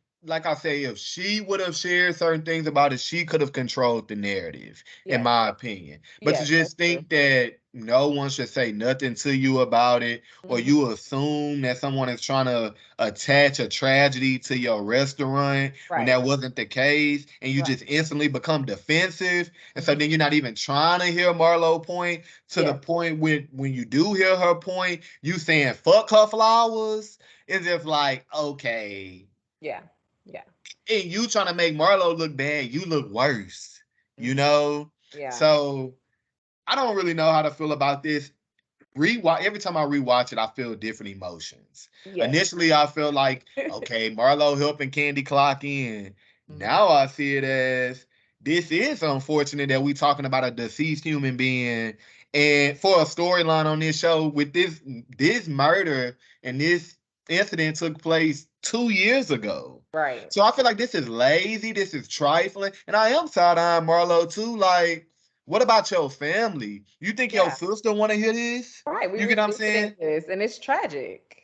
I say, if she would have shared certain things about it, she could have controlled the narrative, in Yes. my opinion. But to Yes, that's just true. think that no one should say nothing to you about it, or Hmm. you assume that someone is trying to attach a tragedy to your restaurant when Right. that wasn't the case, and you Right. just instantly become defensive, and so Hmm. then you're not even trying to hear Marlo point to the Yes. point when you do hear her point, you saying fuck her flowers. It's just like, okay, Yeah. Yeah. and you trying to make Marlo look bad, you look worse, you Hmm. know? Yeah. So I don't really know how to feel about this. Rewatch every time I rewatch it, I feel different emotions. Yes. Initially, I feel like, okay, Marlo helping Candy clock in. Mhm. Now I see it as this is unfortunate that we talking about a deceased human being. And for a storyline on this show with this murder and this incident took place 2 years ago. Right. So I feel like this is lazy, this is trifling, and I am side-eyeing Marlo too. Like, what about your family? You think your Yeah. sister want to hear this? Right. We You get what I'm revisiting saying? this, and it's tragic.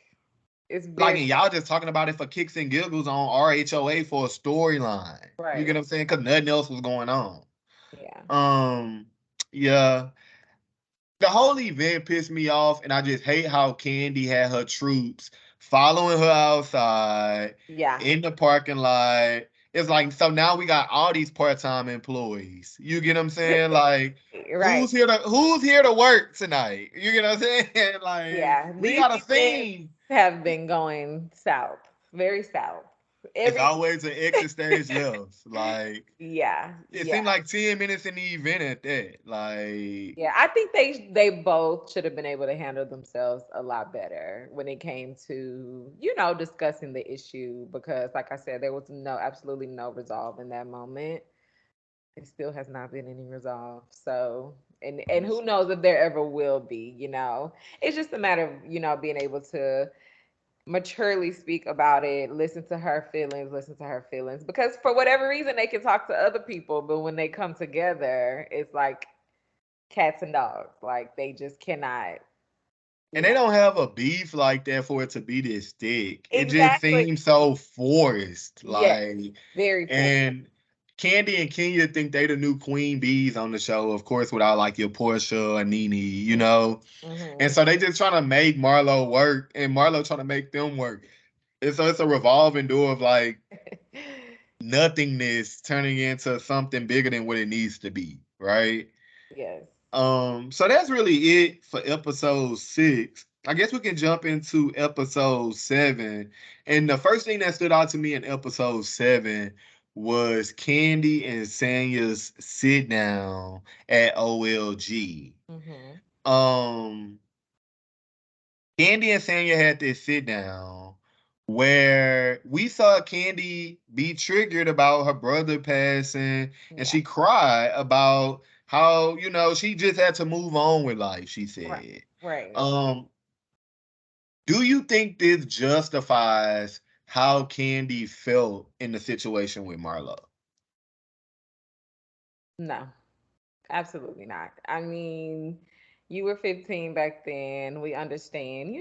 It's Like, very and y'all just talking about it for kicks and giggles on RHOA for a storyline. You get right. what I'm saying? Because nothing else was going on. Yeah. Um, yeah. The whole event pissed me off, and I just hate how Candy had her troops following her outside Yeah. in the parking lot. It's like, so now we got all these part-time employees. You get what I'm saying? Like, Right. who's here to work tonight? You get what I'm saying? Like, Yeah. we These got a events scene. have been going south, very south. It's Every always an exit stage left. Like, yeah, it yeah. seemed like 10 minutes in the event at that. Like, Yeah, I think they both should have been able to handle themselves a lot better when it came to, discussing the issue because like I said, there was absolutely no resolve in that moment. It still has not been any resolve. So, and who knows if there ever will be. It's just a matter of, being able to maturely speak about it, listen to her feelings because for whatever reason they can talk to other people, but when they come together, it's like cats and dogs. Like they just cannot, you and they know. don't have a beef like that for it to be this thick. It just Exactly. seems so forced. Yes. Like, Very full. and Candy and Kenya think they the new queen bees on the show, of course, without like your Portia and Nene, you know? And Mm-hmm. so they just trying to make Marlo work and Marlo trying to make them work. And so it's a revolving door of like nothingness turning into something bigger than what it needs to be, right? Yes. So that's really it for episode 6. I guess we can jump into episode 7. And the first thing that stood out to me in episode 7 was Candy and Sanya's sit down at OLG. Mm-hmm. Um, Candy and Sanya had this sit down where we saw Candy be triggered about her brother passing, and Yeah. she cried about how, she just had to move on with life, she Right. said. Right. Um, do you think this justifies how Candy felt in the situation with Marlo? No. Absolutely not. I mean, you were 15 back then. We understand,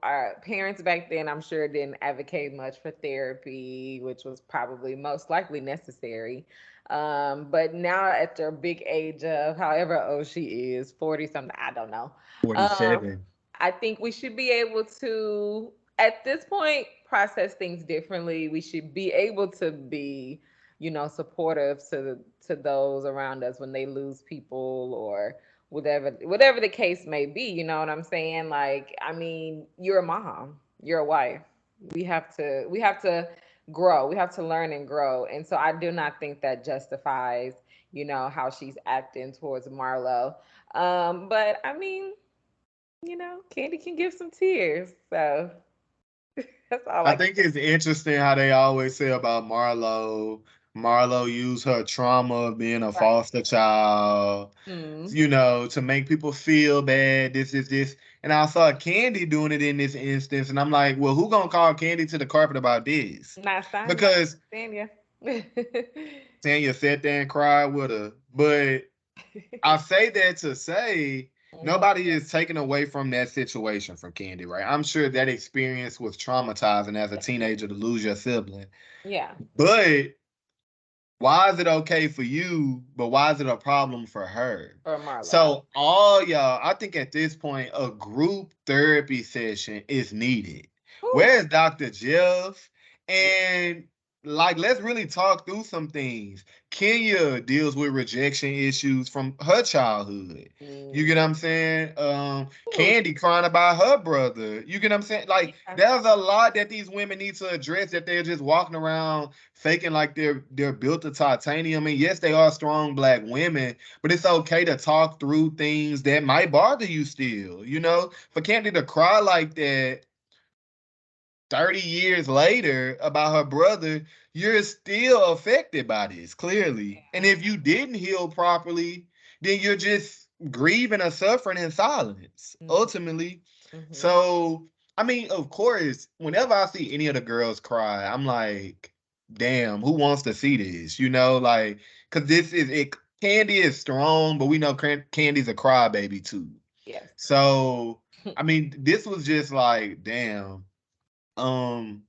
our parents back then, I'm sure, didn't advocate much for therapy, which was probably most likely necessary. But now at their big age of however old she is, 40 something, I don't know. Um, 47. I think we should be able to, at this point, process things differently. We should be able to be, supportive to those around us when they lose people or whatever the case may be. You know what I'm saying? Like, I mean, you're a mom, you're a wife. We have to grow. We have to learn and grow. And so I do not think that justifies, how she's acting towards Marlo. But I mean, Candy can give some tears. So that's all I I can think it's interesting how they always say about Marlo. Marlo used her trauma of being a say. foster child, Mm, to make people feel bad. This. And I saw Candy doing it in this instance. And I'm like, well, who gonna call Candy to the carpet about this? not Sonya. Because Sanya. Tanya sat there and cried with her. But I say that to say Mhm. nobody is taken away from that situation from Candy, right? I'm sure that experience was traumatizing as a teenager to lose your sibling. Yeah. But why is it okay for you, but why is it a problem for her? Or Marlo. So all y'all, I think at this point, a group therapy session is needed. Ooh. Where's Dr. Jeff? Yeah. And like, let's really talk through some things. Kenya deals with rejection issues from her childhood. You Mm. get what I'm saying? Ooh. Candy crying about her brother. You get what I'm saying? Like, Yeah. there's a lot that these women need to address that they're just walking around faking like they're built to titanium. And yes, they are strong black women, but it's okay to talk through things that might bother you still. For Candy to cry like that 30 years later about her brother, you're still affected by this, clearly. And Yeah. if you didn't heal properly, then you're just grieving or suffering in silence, Mm-hmm. ultimately. Mm-hmm. So, I mean, of course, whenever I see any of the girls cry, I'm like, damn, who wants to see this? Like, because this is it. Candy is strong, but we know Candy's a crybaby too. Yes. So, I mean, this was just like, damn. Um,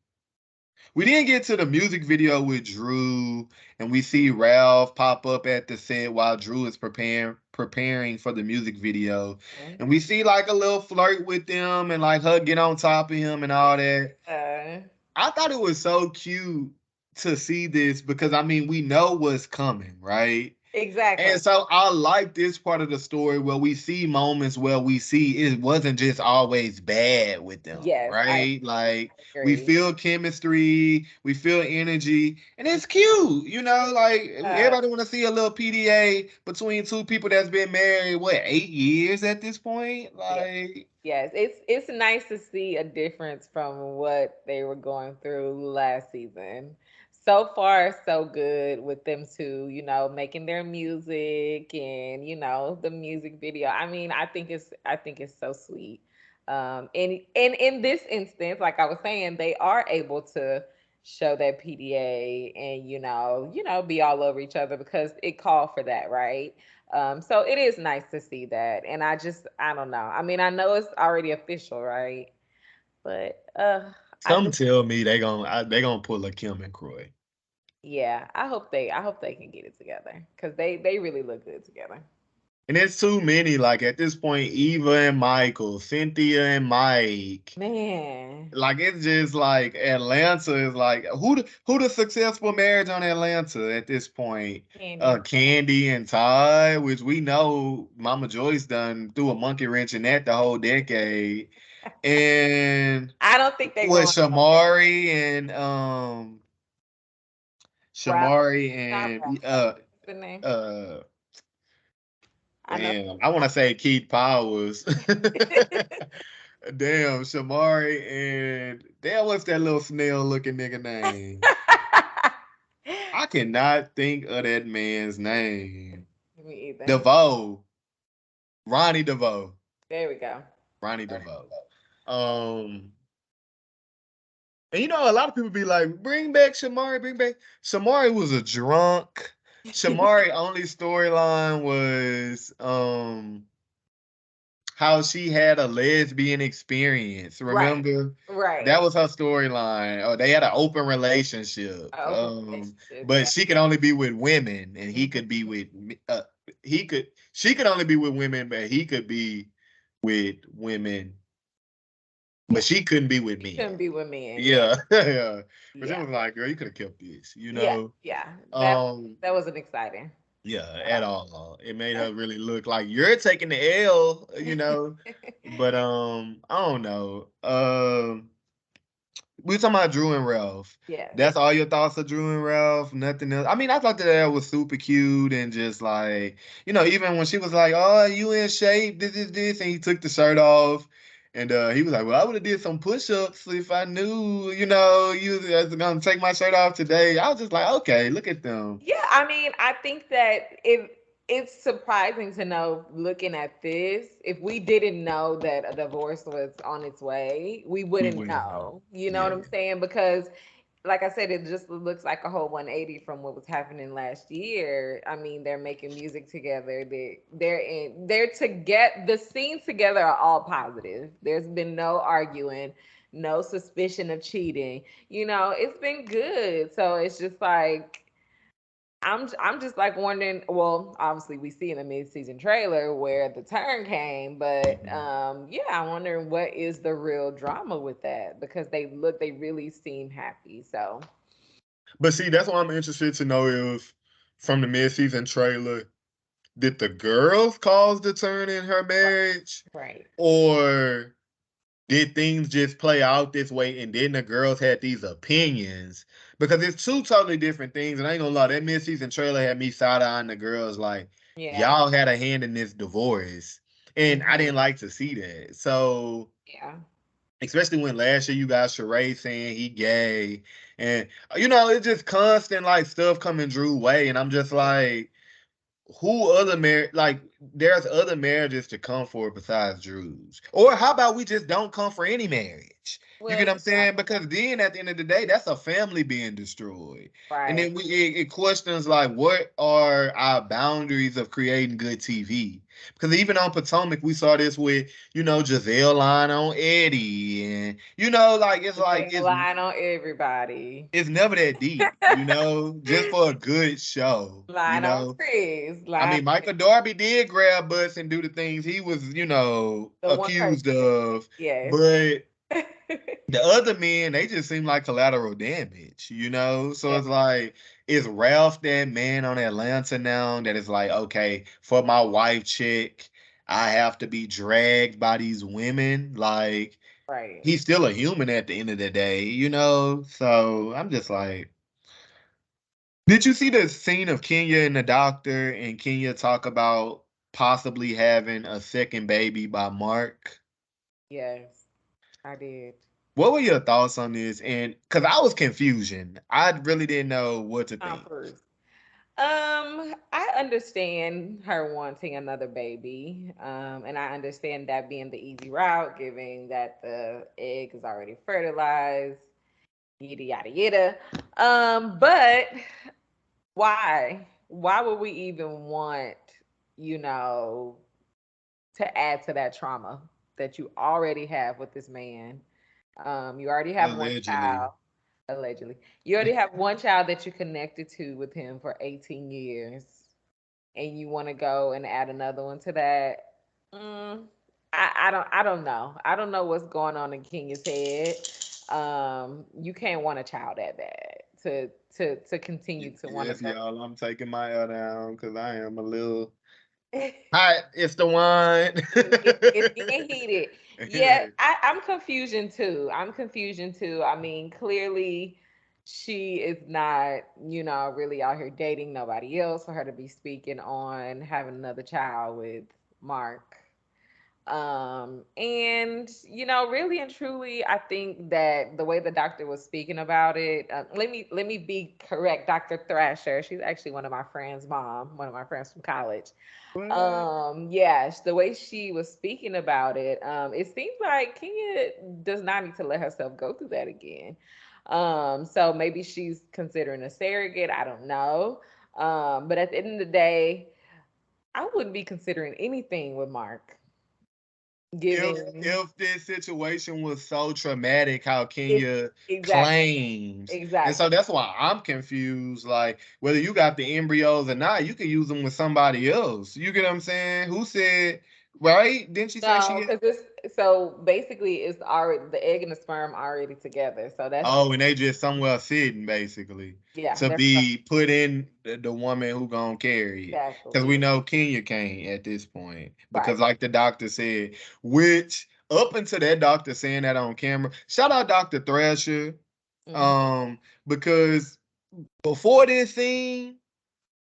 we didn't get to the music video with Drew, and we see Ralph pop up at the set while Drew is preparing for the music video, Mhm. and we see like a little flirt with them and like her get on top of him and all that. Uh, I thought it was so cute to see this because I mean we know what's coming, right? exactly. And so I like this part of the story where we see moments where we see it wasn't just always bad with them, Yes, I right? Like we agree. feel chemistry, we feel energy, and it's cute, like Uh, everybody want to see a little PDA between two people that's been married, what, 8 years at this point? yeah. Like, Yes, it's nice to see a difference from what they were going through last season. So far, so good with them two, making their music and the music video. I mean, I think it's so sweet. And in this instance, like I was saying, they are able to show that PDA and be all over each other because it called for that, right? So it is nice to see that. And I don't know. I mean, I know it's already official, right? But I some just, tell me they gonna pull a Kim and Croy. yeah, I hope they can get it together because they really look good together. And it's too many. Like at this point, Eva and Michael, Cynthia and Mike. Man, Like it's just like Atlanta is like who the successful marriage on Atlanta at this point? Candy. Candy and Todd, which we know Mama Joyce done threw a monkey wrench in that the whole decade. And I don't think they're with going Ralph. Shamari Not and Ralph. What's the name? uh I know. damn, I want to say Keith Powers. Damn, Shamari and damn, what's that little snail looking nigga name? I cannot think of that man's name. Me either. DeVoe. Ronnie DeVoe. There we go. Ronnie DeVoe. Um, and a lot of people be like, bring back Shamari, bring back. Shamari was a drunk. Shamari only storyline was how she had a lesbian experience. Right. Remember? Right. That was her storyline. Oh, they had an open relationship. Open relationship. But Yeah. she could only be with women, and he could be Mhm. with he could she could only be with women, but he could be with women, but Yeah. she couldn't be with He men. couldn't be with men. Yeah. Yeah, yeah. But it Yeah. was like, girl, you could have kept this, you Yeah. know. Yeah. That Um, that wasn't exciting yeah, at at all. all. It made her really look like you're taking the L, you know. But I don't know. We talking about Drew and Ralph. Yes. That's all your thoughts of Drew and Ralph? Nothing else. I mean, I thought that was super cute and just like, even when she was like, "Oh, you in shape? This," and he took the shirt off, and he was like, "Well, I would have did some push-ups if I knew, you was gonna take my shirt off today." I was just like, "Okay, look at them." Yeah, I mean, I think that if it's surprising to know looking at this, if we didn't know that a divorce was on its way, we We wouldn't wouldn't know. know. You know what Yeah. I'm saying? Because like I said, it just looks like a whole 180 from what was happening last year. I mean, they're making music together. They're together. The scenes together are all positive. There's been no arguing, no suspicion of cheating. It's been good. So it's just like I'm just like wondering. Well, obviously we see in the mid season trailer where the turn came, but Mhm. yeah, I'm wondering what is the real drama with that because they really seem happy. So But see, that's why I'm interested to know if from the mid-season trailer, did the girls cause the turn in her marriage? right, Or did things just play out this way and then the girls had these opinions? Because it's two totally different things. And I ain't gonna lie, that mid-season trailer had me side-eyeing the girls like, yeah, y'all had a hand in this divorce. And I hmm didn't like to see that. So, yeah, especially when last year you got Sheree saying he gay. And, it's just constant like stuff coming Drew way. And I'm just like, who other marriage like there's other marriages to come for besides Drew's. Or how about we just don't come for any marriage? You well, get what I'm you're right, saying? Because then at the end of the day, that's a family being destroyed. And right, then it questions like what are our boundaries of creating good TV? Because even on Potomac, we saw this with, Giselle lying on Eddie. And like they lying on everybody, it's never that deep, just for a good show, lying on Chris, I lying mean, Michael Darby did grab butts and do the things he was, the one accused person, of, yes, but the other men, they just seem like collateral damage, So yeah, it's like, is Ralph that man on Atlanta now that is like, okay, for my wife chick, I have to be dragged by these women? Like, right, he's still a human at the end of the day, So I'm just like, did you see the scene of Kenya and the doctor and Kenya talk about possibly having a second baby by Mark? yes, I did. What were your thoughts on this? And because I was confusion, I really didn't know what to Tom think. Cruise. I understand her wanting another baby. And I understand that being the easy route, given that the egg is already fertilized, yada yada yada. But why? Why would we even want, you know, to add to that trauma that you already have with this man? You already have one Allegedly. child, allegedly. You already have one child that you connected to with him for 18 years and you want to go and add another one to that. Mm, I don't know. I don't know what's going on in Kenya's head. You can't want a child that bad to continue to want to Yes, go. y'all, I'm taking my L down because I am a little it's, hot. It's the wine. it's getting heated. Yeah, I'm confusion too. I'm confusion too. I mean, clearly she is not, really out here dating nobody else for her to be speaking on having another child with Mark. And really and truly, I think that the way the doctor was speaking about it, let me be correct. Dr. Thrasher, she's actually one of my friends' mom, one of my friends from college. What? Yeah, the way she was speaking about it, it seems like Kenya does not need to let herself go through that again. So maybe she's considering a surrogate. I don't know. But at the end of the day, I wouldn't be considering anything with Mark, given If this situation was so traumatic, how it. Kenya Exactly. claims, and so Exactly. that's why I'm confused. Like whether you got the embryos or not, you can use them with somebody else. You get what I'm saying? Who said right? Didn't she say No, she? because it's so basically it's already the egg and the sperm already together. So that's just Oh, and they just somewhere sitting basically yeah, to that's be put in the woman who gonna carry it. Because we exactly know Kenya can't at this point. right. Because like the doctor said, which up until that doctor saying that on camera, shout out Dr. Thrasher. Hmm. Um, because before this scene,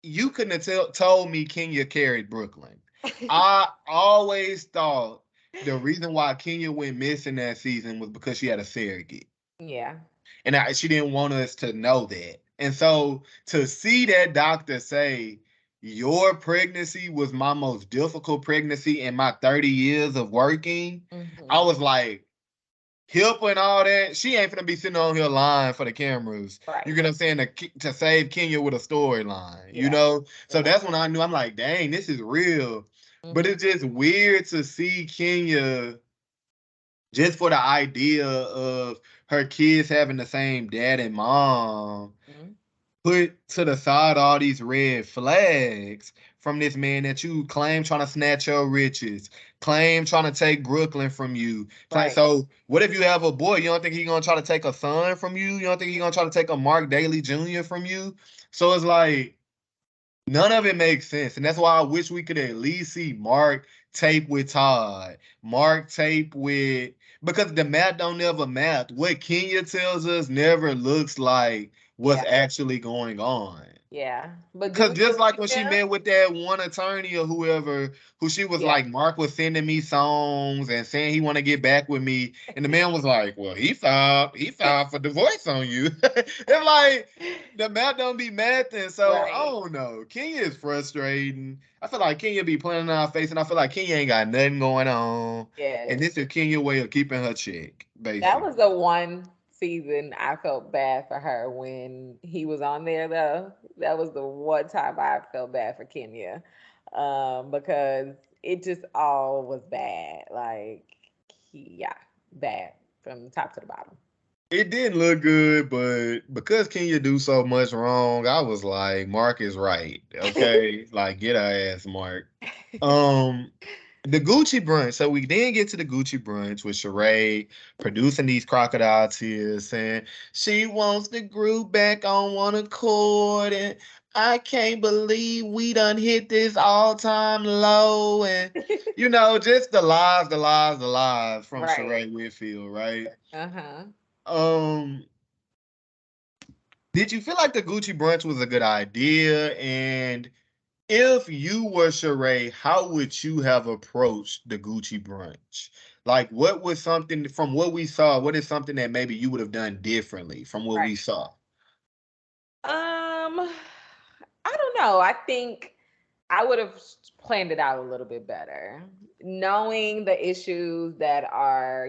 you couldn't have told me Kenya carried Brooklyn. I always thought the reason why Kenya went missing that season was because she had a surrogate Yeah. and she didn't want us to know that. And so to see that doctor say your pregnancy was my most difficult pregnancy in my 30 years of working, I Hmm. was like, hip and all that. She ain't gonna be sitting on here lying for the cameras. You Right. get what I'm saying? To save Kenya with a storyline, you Yeah. know? So Yeah. that's when I knew I'm like, dang, this is real. But Hmm. it's just weird to see Kenya just for the idea of her kids having the same dad and mom, Hmm. put to the side all these red flags from this man that you claim trying to snatch your riches, claim trying to take Brooklyn from you. Right. So what if you have a boy? You don't think he's gonna try to take a son from you? You don't think he's gonna try to take a Mark Daly Jr. from you? So it's like none of it makes sense. And that's why I wish we could at least see Mark tape with Todd. Mark tape with because the math don't never math. What Kenya tells us never looks like what's Yeah. actually going on. Yeah. But do Cause we just like when believe she him? met with that one attorney or whoever, who she was Yeah. like, Mark was sending me songs and saying he want to get back with me, and the man was like, "Well, he filed for divorce on you." It's like the math don't be math, and so I Right. don't know. Kenya is frustrating. I feel like Kenya be playing in our face, and I feel like Kenya ain't got nothing going on, and Yes. this is Kenya way of keeping her check, That was basically. the one season I felt bad for her when he was on there though. That was the one time I felt bad for Kenya. Because it just all was bad. Like yeah, bad from top to the bottom. It didn't look good, but because Kenya do so much wrong, I was like, Mark is right. Okay. Like get her ass, Mark. Um the Gucci brunch. So we then get to the Gucci brunch with Sheree producing these crocodile tears, saying she wants the group back on one accord, and I can't believe we done hit this all-time low, and just the lies from Right. Sheree Whitfield, right? Uh-huh. Um, did you feel like the Gucci brunch was a good idea? And if you were Sheree, how would you have approached the Gucci brunch? Like, what was something from what we saw? What is something that maybe you would have done differently from what Right. we saw? I don't know. I think I would have planned it out a little bit better. Knowing the issues that are,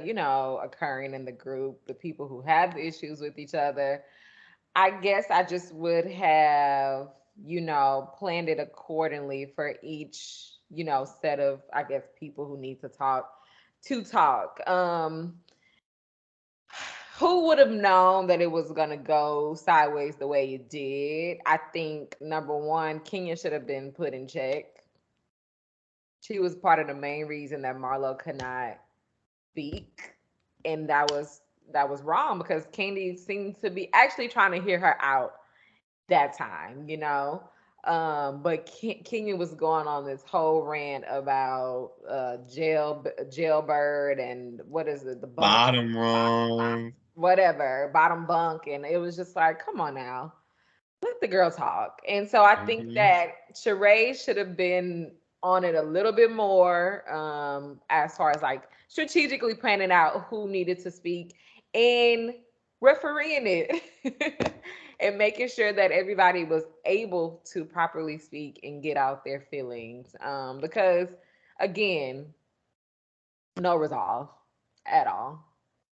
occurring in the group, the people who have issues with each other, I guess I just would have, planned it accordingly for each, set of, I guess, people who need to talk. Who would have known that it was going to go sideways the way it did? I think number one, Kenya should have been put in check. She was part of the main reason that Marlo could not speak, and that was wrong because Candy seemed to be actually trying to hear her out that time. But Kenya was going on this whole rant about jailbird and what is it, the bunk, Bottom wrong. whatever, bottom bunk, and it was just like, come on now, let the girl talk. And so I think Mhm. that Sheree should have been on it a little bit more, as far as like strategically planning out who needed to speak and refereeing it and making sure that everybody was able to properly speak and get out their feelings. Because again, no resolve at all.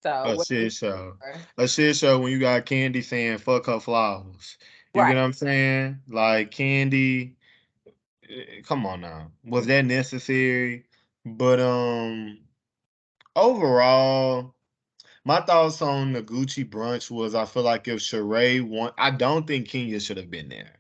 So A what do you shit think? show. A shit show when you got Candy saying fuck her flowers. You Right. get what I'm saying? Like Candy, come on now. Was that necessary? But overall, my thoughts on the Gucci brunch was I feel like if Sheree won, I don't think Kenya should have been there.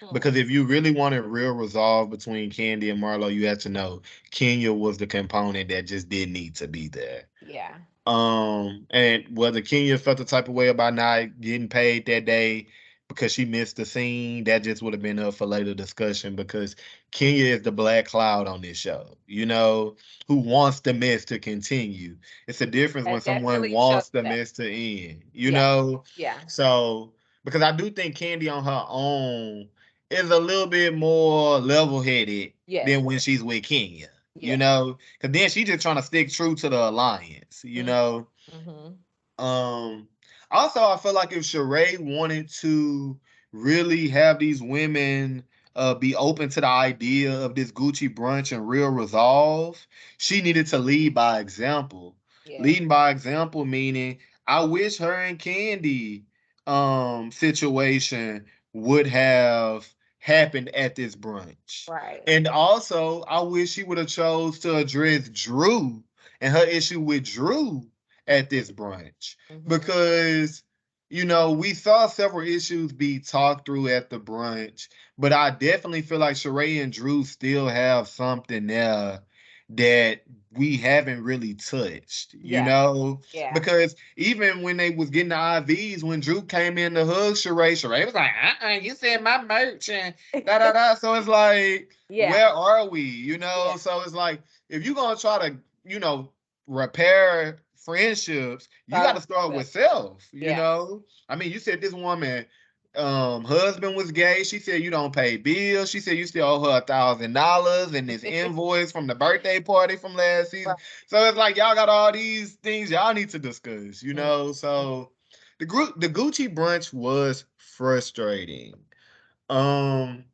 Hmm. Because if you really wanted real resolve between Candy and Marlo, you had to know Kenya was the component that just didn't need to be there. Yeah. And whether Kenya felt the type of way about not getting paid that day because she missed the scene, that just would have been up for later discussion because Kenya is the black cloud on this show, who wants the mess to continue. It's a difference when That someone definitely shows wants the that. mess to end, Yeah. Yeah. So, because I do think Candy on her own is a little bit more level headed Yes. than when she's with Kenya, Yeah. because then she just trying to stick true to the alliance. Mm-hmm. Um, Also, I feel like if Sheree wanted to really have these women be open to the idea of this Gucci brunch and real resolve, she needed to lead by example. Yes. Leading by example meaning I wish her and Candy situation would have happened at this brunch. Right. And also, I wish she would have chose to address Drew and her issue with Drew at this brunch Mm-hmm. because we saw several issues be talked through at the brunch, but I definitely feel like Sheree and Drew still have something there that we haven't really touched, Yeah. Yeah. because even when they was getting the IVs, when Drew came in to hug Sheree was like, you said my merch and da da da. So it's like, Yeah. where are we? Yeah. So it's like if you're gonna try to, repair friendships, you Start got with to start yourself. with self. Yeah. I mean, you said this woman husband was gay. She said you don't pay bills. She said you still owe her $1,000 and this invoice from the birthday party from last season. Right. So it's like y'all got all these things y'all need to discuss. Mhm. So the Gucci brunch was frustrating. um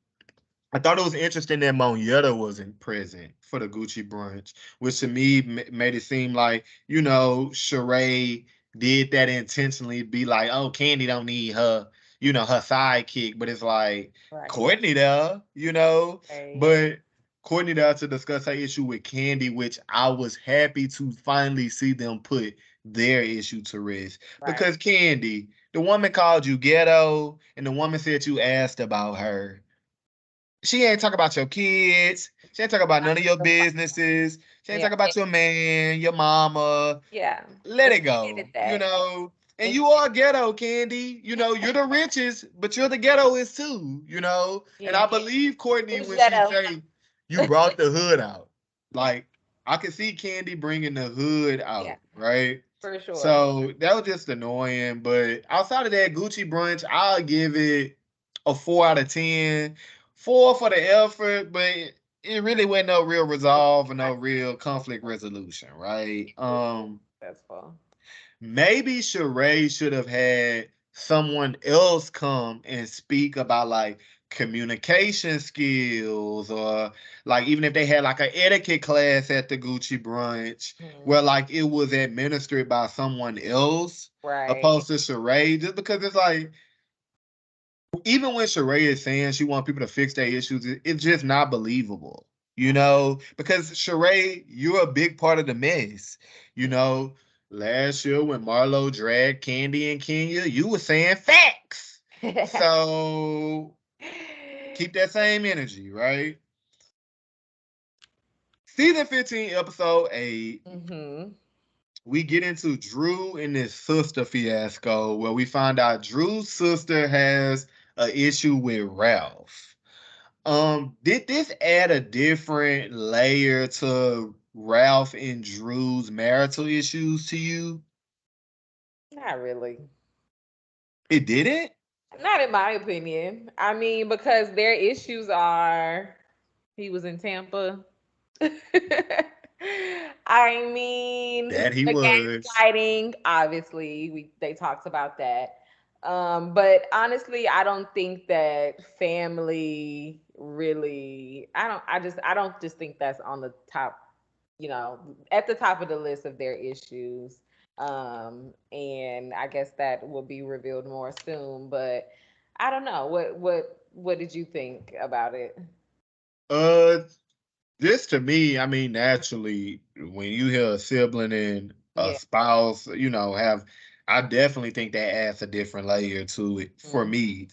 I thought it was interesting that Monietta wasn't present for the Gucci brunch, which to me made it seem like, Sheree did that intentionally, be like, oh, Candy don't need her sidekick, but it's like Right. Courtney there. Right. But Courtney there to discuss her issue with Candy, which I was happy to finally see them put their issue to rest. Right. Because Candy, the woman called you ghetto, and the woman said you asked about her. She ain't talk about your kids. She ain't talk about none of your businesses. She ain't Yeah. talk about your man, your mama. Yeah. Let And it she go. needed that. And And you are ghetto, Candy. You're the richest, but you're the ghettoist too. And yeah. I believe Courtney Who's when she Jetto? say you brought the hood out. Like I can see Candy bringing the hood Yeah, out, right? for sure. So that was just annoying. But outside of that Gucci brunch, I'll give it a 4 out of 10. 4 for the effort, but it really wasn't no real resolve and no real conflict resolution, right? Successful. Maybe Sheree should have had someone else come and speak about like communication skills, or like even if they had like an etiquette class at the Gucci brunch Mhm. where like it was administered by someone else Right. opposed to Sheree, just because it's like even when Sheree is saying she wants people to fix their issues, it's just not believable, because Sheree, you're a big part of the mess. You know, Last year when Marlo dragged Candy and Kenya, you were saying facts. So keep that same energy, right? Season 15, episode 8, Mhm. we get into Drew and his sister fiasco where we find out Drew's sister has an issue with Ralph. Did this add a different layer to Ralph and Drew's marital issues to you? Not really. It didn't? Not in my opinion. I mean, because their issues are he was in Tampa. I mean, That he the was. gaslighting, obviously, they talked about that. But honestly, I don't think that family really. I don't just think that's on the top. At the top of the list of their issues. And I guess that will be revealed more soon. But I don't know. What did you think about it? Uh, this to me, I mean, naturally, when you hear a sibling and a Yeah. spouse, have, I definitely think that adds a different layer to it for Mm-hmm. me,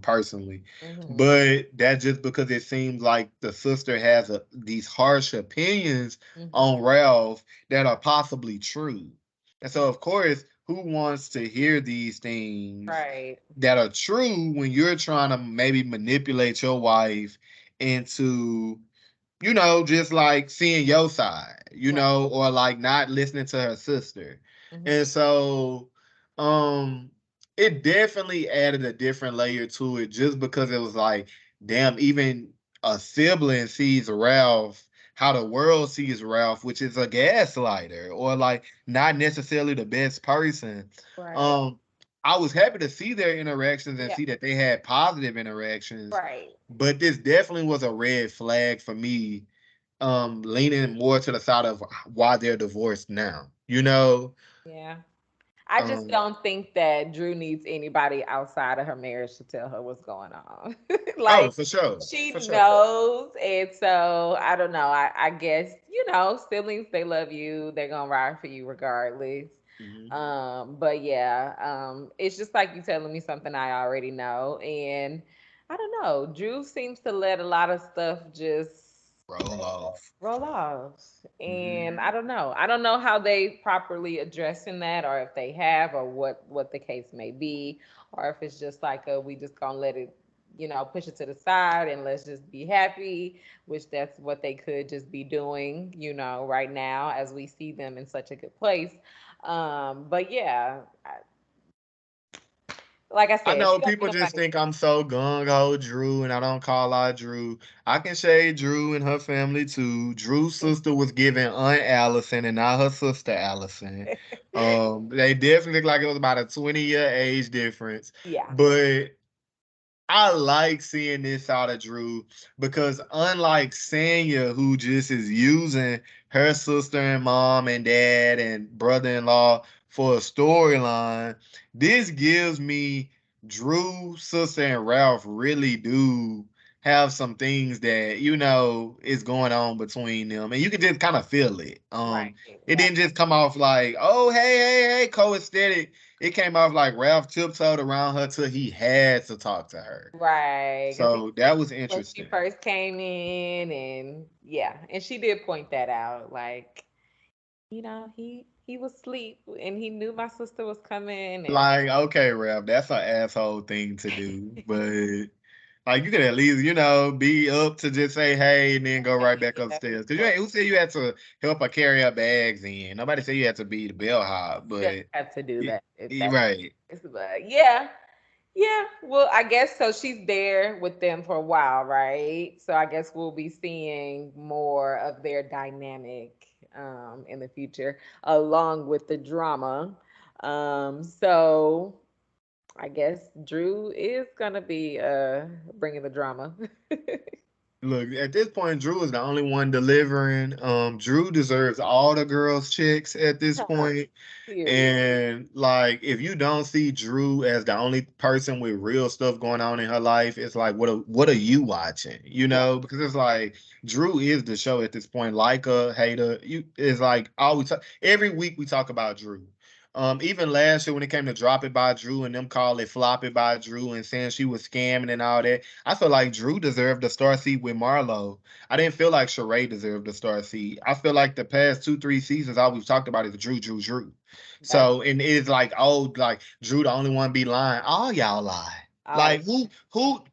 personally. Mm-hmm. But that's just because it seems like the sister has these harsh opinions Mm-hmm. on Ralph that are possibly true. And so, of course, who wants to hear these things Right. that are true when you're trying to maybe manipulate your wife into just like seeing your side, Right. or like not listening to her sister. Mm-hmm. And so um it definitely added a different layer to it just because it was like, damn, even a sibling sees Ralph how the world sees Ralph, which is a gaslighter or like not necessarily the best person. Right. Um I was happy to see their interactions and Yeah. see that they had positive interactions, Right. but this definitely was a red flag for me, leaning more to the side of why they're divorced now. Yeah. I just Um, don't think that Drew needs anybody outside of her marriage to tell her what's going on. oh, Like for sure. she For sure. knows, and so I don't know. I guess siblings, they love you. They're gonna ride for you regardless. Hmm. But yeah, it's just like you telling me something I already know, and I don't know. Drew seems to let a lot of stuff just Roll off. roll off. Hmm. And I don't know. I don't know how they properly addressing that, or if they have, or what the case may be, or if it's just like we just gonna let it, push it to the side and let's just be happy, which that's what they could just be doing, right now as we see them in such a good place. But yeah, like I I said, know she don't people need just nobody. think I'm so gung ho Drew, and I don't call out Drew. I can shade Drew and her family too. Drew's sister was giving Aunt Allison and not her sister Allison. They definitely look like it was about a 20-year age difference, Yeah. but I like seeing this out of Drew because unlike Sanya, who just is using her sister and mom and dad and brother-in-law for a storyline, this gives me Drew, sister, and Ralph really do have some things that is going on between them, and you can just kind of feel it. Right. It Right. didn't just come off like, oh, hey, hey, hey, co-aesthetic. It came off like Ralph tiptoed around her till he had to talk to her. Right. Because So that was when she interesting. first came in, and yeah, and she did point that out, like, he was asleep and he knew my sister was coming, and Like, okay, Ralph, that's an asshole thing to do, but like you could at least, be up to just say hey and then go right back yeah, upstairs. Cause who said you had to help her carry her bags in? Nobody said you had to be the bellhop, you don't but have to do that if you're that's right. but yeah. Yeah, well, I guess so. She's there with them for a while, right? So I guess we'll be seeing more of their dynamic in the future, along with the drama. So I guess Drew is gonna be bringing the drama. Look, at this point, Drew is the only one delivering. Drew deserves all the girls' chicks at this point. Period. And like, if you don't see Drew as the only person with real stuff going on in her life, it's like, what are you watching? Because it's like Drew is the show at this point. Like a hater, you is like always every week we talk about Drew. Even last year when it came to drop it by Drew and them call it flop it by Drew and saying she was scamming and all that, I feel like Drew deserved the star seat with Marlo. I didn't feel like Sheree deserved the star seat. I feel like the past 2, 3 seasons, all we've talked about is Drew, Drew, Drew. That's So, and it's like, oh, like Drew the only one be lying. All y'all lie. all Like who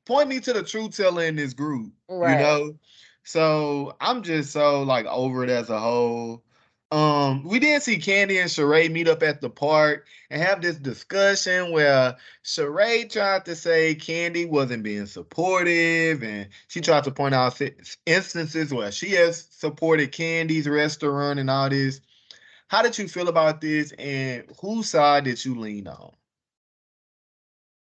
point me to the truth teller in this group, you right. know? So I'm just so like over it as a whole. We did see Candy and Sheree meet up at the park and have this discussion where Sheree tried to say Candy wasn't being supportive, and she tried to point out instances where she has supported Candy's restaurant and all this. How did you feel about this, and whose side did you lean on?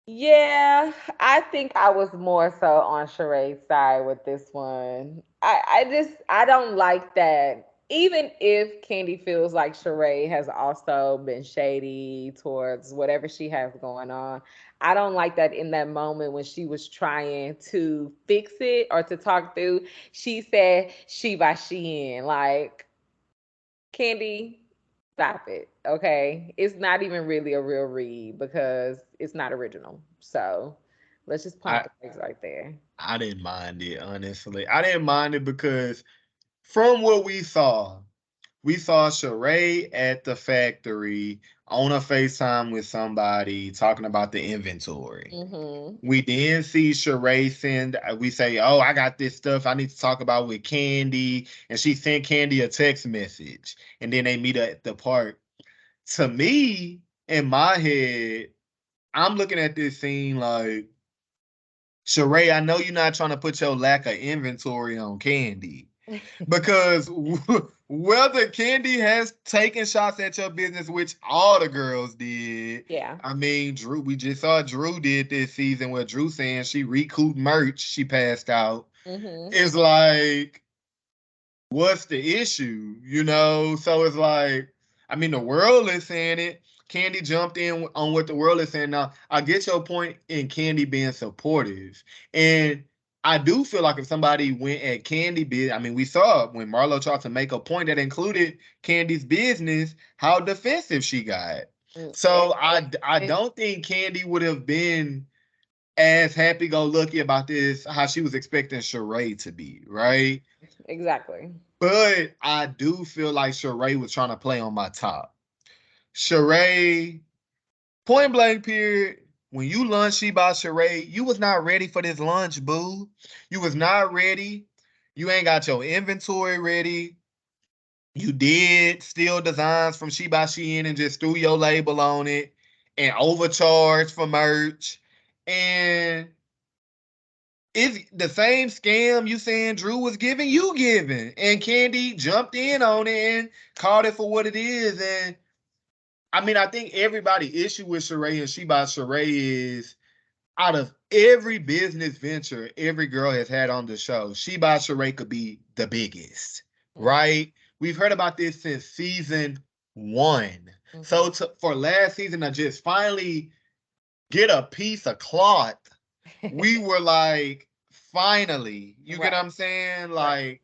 Yeah, I think I was more so on Sheree's side with this one. I don't like that. even if Candy feels like Sheree has also been shady towards whatever she has going on, I don't like that in that moment when she was trying to fix it or to talk through, she said she by she in. Like, Candy, stop it. Okay. It's not even really a real read because it's not original. So let's just pump I the brakes right there. I didn't mind it, honestly. I didn't mind it because from what we saw Sheree at the factory on a FaceTime with somebody talking about the inventory. Mm-hmm. We then see Sheree send, we say, oh, I got this stuff I need to talk about with Candy. And she sent Candy a text message. And then they meet at the park. To me, in my head, I'm looking at this scene like, Sheree, I know you're not trying to put your lack of inventory on Candy. Because whether Candy has taken shots at your business, which all the girls did. Yeah. I mean, Drew, we just saw Drew did this season where Drew saying she recouped merch, she passed out. Mm-hmm. It's like, what's the issue? So it's like, I mean, the world is saying it. Candy jumped in on what the world is saying. Now, I get your point in Candy being supportive. And I do feel like if somebody went at Candy I mean, we saw when Marlo tried to make a point that included Candy's business, how defensive she got. So I don't think Candy would have been as happy go lucky about this, how she was expecting Sheree to be, right? Exactly. But I do feel like Sheree was trying to play on my top. Sheree, point blank period. When you lunch she by Sheree, you was not ready for this lunch, boo. You was not ready. You ain't got your inventory ready. You did steal designs from She by Shein and just threw your label on it and overcharged for merch. And it's the same scam you saying Drew was giving, you giving. And Candy jumped in on it and called it for what it is. And I mean, I think everybody issue with Sheree and She by Sheree is out of every business venture every girl has had on the show, She by Sheree could be the biggest, right? We've heard about this since season one. Mm-hmm. So for last season to just finally get a piece of cloth, we were like, finally, you get what Right. I'm saying? Right. Like,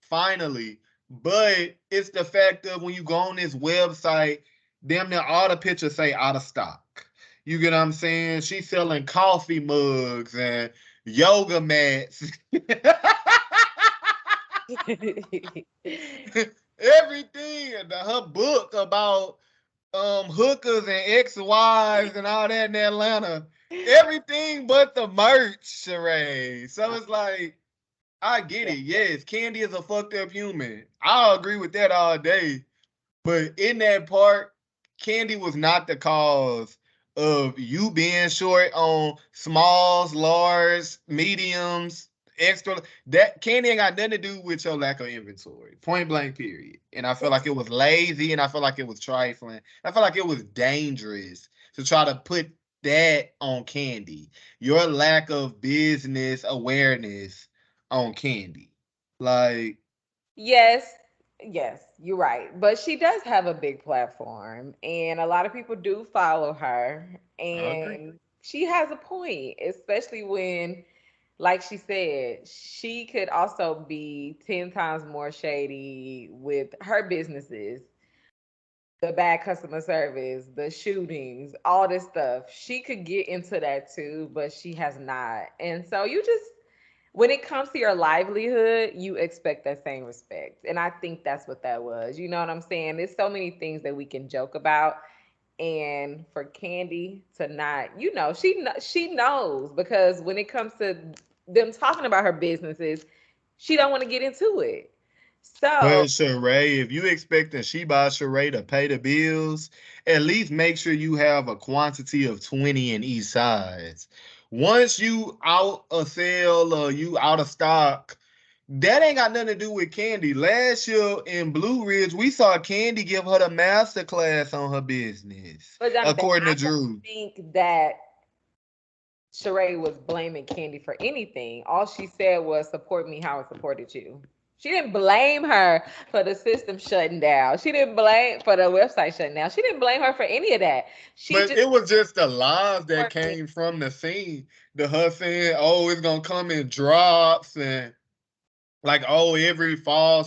finally. But it's the fact of when you go on this website, damn near all the pictures say out of stock. You get what I'm saying? She's selling coffee mugs and yoga mats. Everything. Her book about hookers and ex-wives and all that in Atlanta. Everything but the merch, Sheree. So it's like, I get Yeah. it. Yes, Candy is a fucked up human. I'll agree with that all day. But in that part, Candy was not the cause of you being short on smalls, large, mediums, extra. That Candy ain't got nothing to do with your lack of inventory. Point blank, period. And I feel like it was lazy and I feel like it was trifling. I feel like it was dangerous to try to put that on Candy. Your lack of business awareness on Candy. Like, Yes, yes, you're right. But she does have a big platform, and a lot of people do follow her. I agree. And she has a point, especially when, like she said, she could also be 10 times more shady with her businesses, the bad customer service, the shootings, all this stuff. She could get into that too, but she has not. And so you just, when it comes to your livelihood, you expect that same respect. And I think that's what that was. You know what I'm saying? There's so many things that we can joke about. And for Candy to not, she knows because when it comes to them talking about her businesses, she don't want to get into it. So But Sheree, if you expecting Sheba Sheree to pay the bills, at least make sure you have a quantity of 20 in each size. Once you out of sale or you out of stock, that ain't got nothing to do with Candy. Last year in Blue Ridge, we saw Candy give her the master class on her business, but Jonathan, according I to don't Drew. think that Sheree was blaming Candy for anything. All she said was support me how I supported you. She didn't blame her for the system shutting down. She didn't blame for the website shutting down. She didn't blame her for any of that. She But just it was just the lies that reported. came from the scene. The her saying, "Oh, it's gonna come in drops," and like, oh, every fall,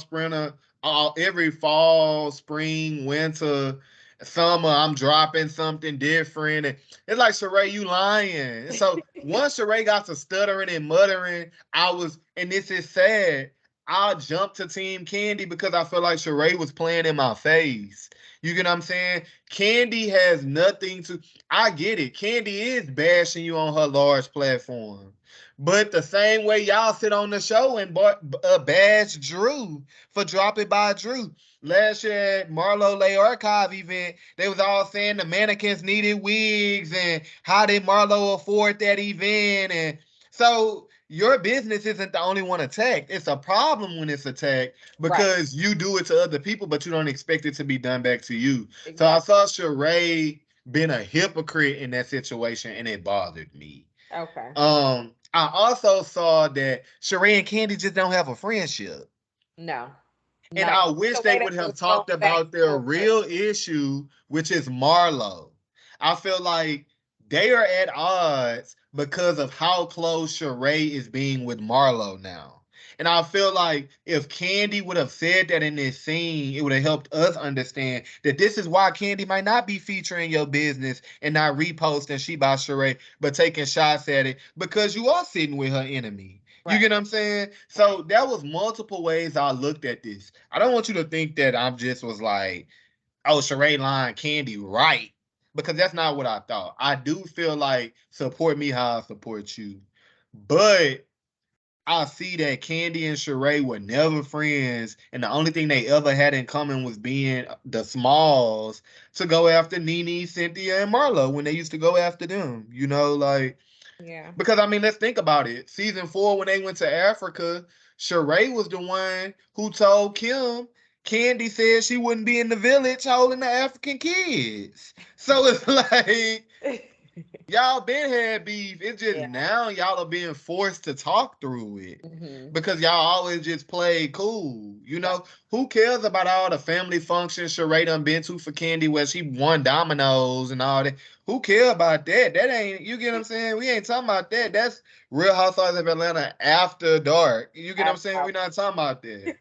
spring, winter, summer, I'm dropping something different. And it's like, Sheree, you lying. So once Sheree got to stuttering and muttering, and this is sad, I jumped to Team Candy because I feel like Sheree was playing in my face. You get what I'm saying? Candy has nothing to. I get it. Candy is bashing you on her large platform. But the same way y'all sit on the show and bash Drew for dropping by Drew. Last year at Marlo Lay Archive event, they was all saying the mannequins needed wigs and how did Marlo afford that event? And so your business isn't the only one attacked. It's a problem when it's attacked Right. because you do it to other people, but you don't expect it to be done back to you. So I Exactly. saw Sheree being a hypocrite in that situation, and it bothered me. Okay. I also saw that Sheree and Candy just don't have a friendship. No. And No. I wish The they way they would was have going talked back about and their forth. real issue, which is Marlo. I feel like they are at odds because of how close Sheree is being with Marlo now. And I feel like if Candy would have said that in this scene, it would have helped us understand that this is why Candy might not be featuring your business and not reposting She by Sheree, but taking shots at it because you are sitting with her enemy. You Right. get what I'm saying? Right. So there was multiple ways I looked at this. I don't want you to think that I'm just was like, oh, Sheree line Candy right. Because that's not what I thought. I do feel like support me how I support you. But I see that Candy and Sheree were never friends, and the only thing they ever had in common was being the Smalls to go after Nene, Cynthia, and Marlo when they used to go after them. Like Yeah. because I mean, let's think about it. Season 4, when they went to Africa, Sheree was the one who told Kim Candy said she wouldn't be in the village holding the African kids. So it's like y'all been had beef. It's just Yeah. now y'all are being forced to talk through it. Hmm. Because y'all always just play cool. Right. Who cares about all the family functions Sheree done been to for Candy where she won dominoes and all that? Who care about that? That ain't, you get what I'm saying? We ain't talking about that. That's Real Housewives of Atlanta after dark. You get what I'm saying? We're not talking about that.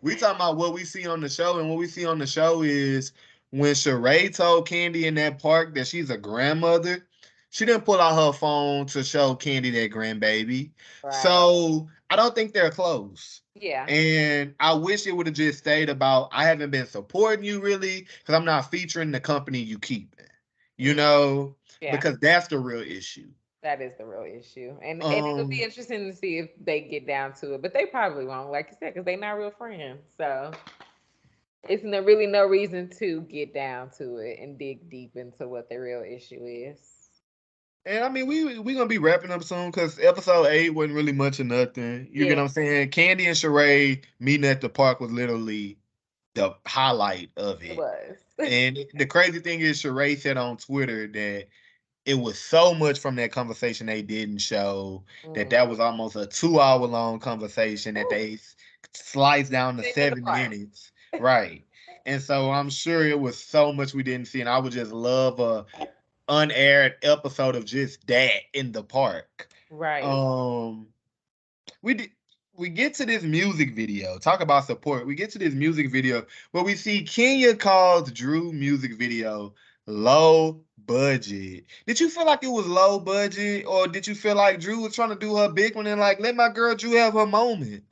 We talking about what we see on the show, and what we see on the show is when Sheree told Candy in that park that she's a grandmother, she didn't pull out her phone to show Candy that grandbaby. Right. So I don't think they're close. Yeah. And I wish it would have just stayed about I haven't been supporting you really because I'm not featuring the company you keeping. You Mm. know, Yeah. because that's the real issue. That is the real issue, and it'll be Um, interesting to see if they get down to it, but they probably won't, like you said, because they're not real friends. So it's really no reason to get down to it and dig deep into what the real issue is. and I mean we gonna be wrapping up soon because episode 8 wasn't really much of nothing. You get Yeah, what I'm saying? Candy and Sheree meeting at the park was literally the highlight of it it. was. And the crazy thing is, Sheree said on Twitter that it was so much from that conversation they didn't show that Mm. that was almost a 2 hour long conversation that Woo. they sliced down to Sitting in the 7 minutes. Right. And so I'm sure it was so much we didn't see. And I would just love a unaired episode of just that in the park. Right. Um we did we get to this music video. Talk about support. We get to this music video where we see Kenya calls Drew music video low budget. Did you feel like it was low budget, or did you feel like Drew was trying to do her big one and like let my girl Drew have her moment?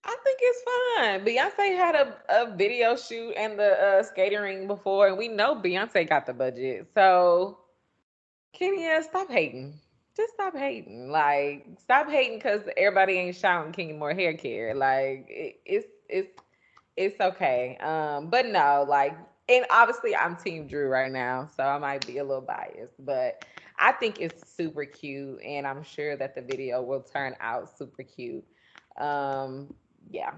I think it's fun. Beyonce had a video shoot and the skating ring before, and we know Beyonce got the budget. So Kenya, stop hating. Just stop hating. Like, stop hating because everybody ain't shouting Kenya more hair care. Like, it's okay. But no, like, and obviously I'm Team Drew right now, so I might be a little biased, but I think it's super cute, and I'm sure that the video will turn out super cute. Um, yeah,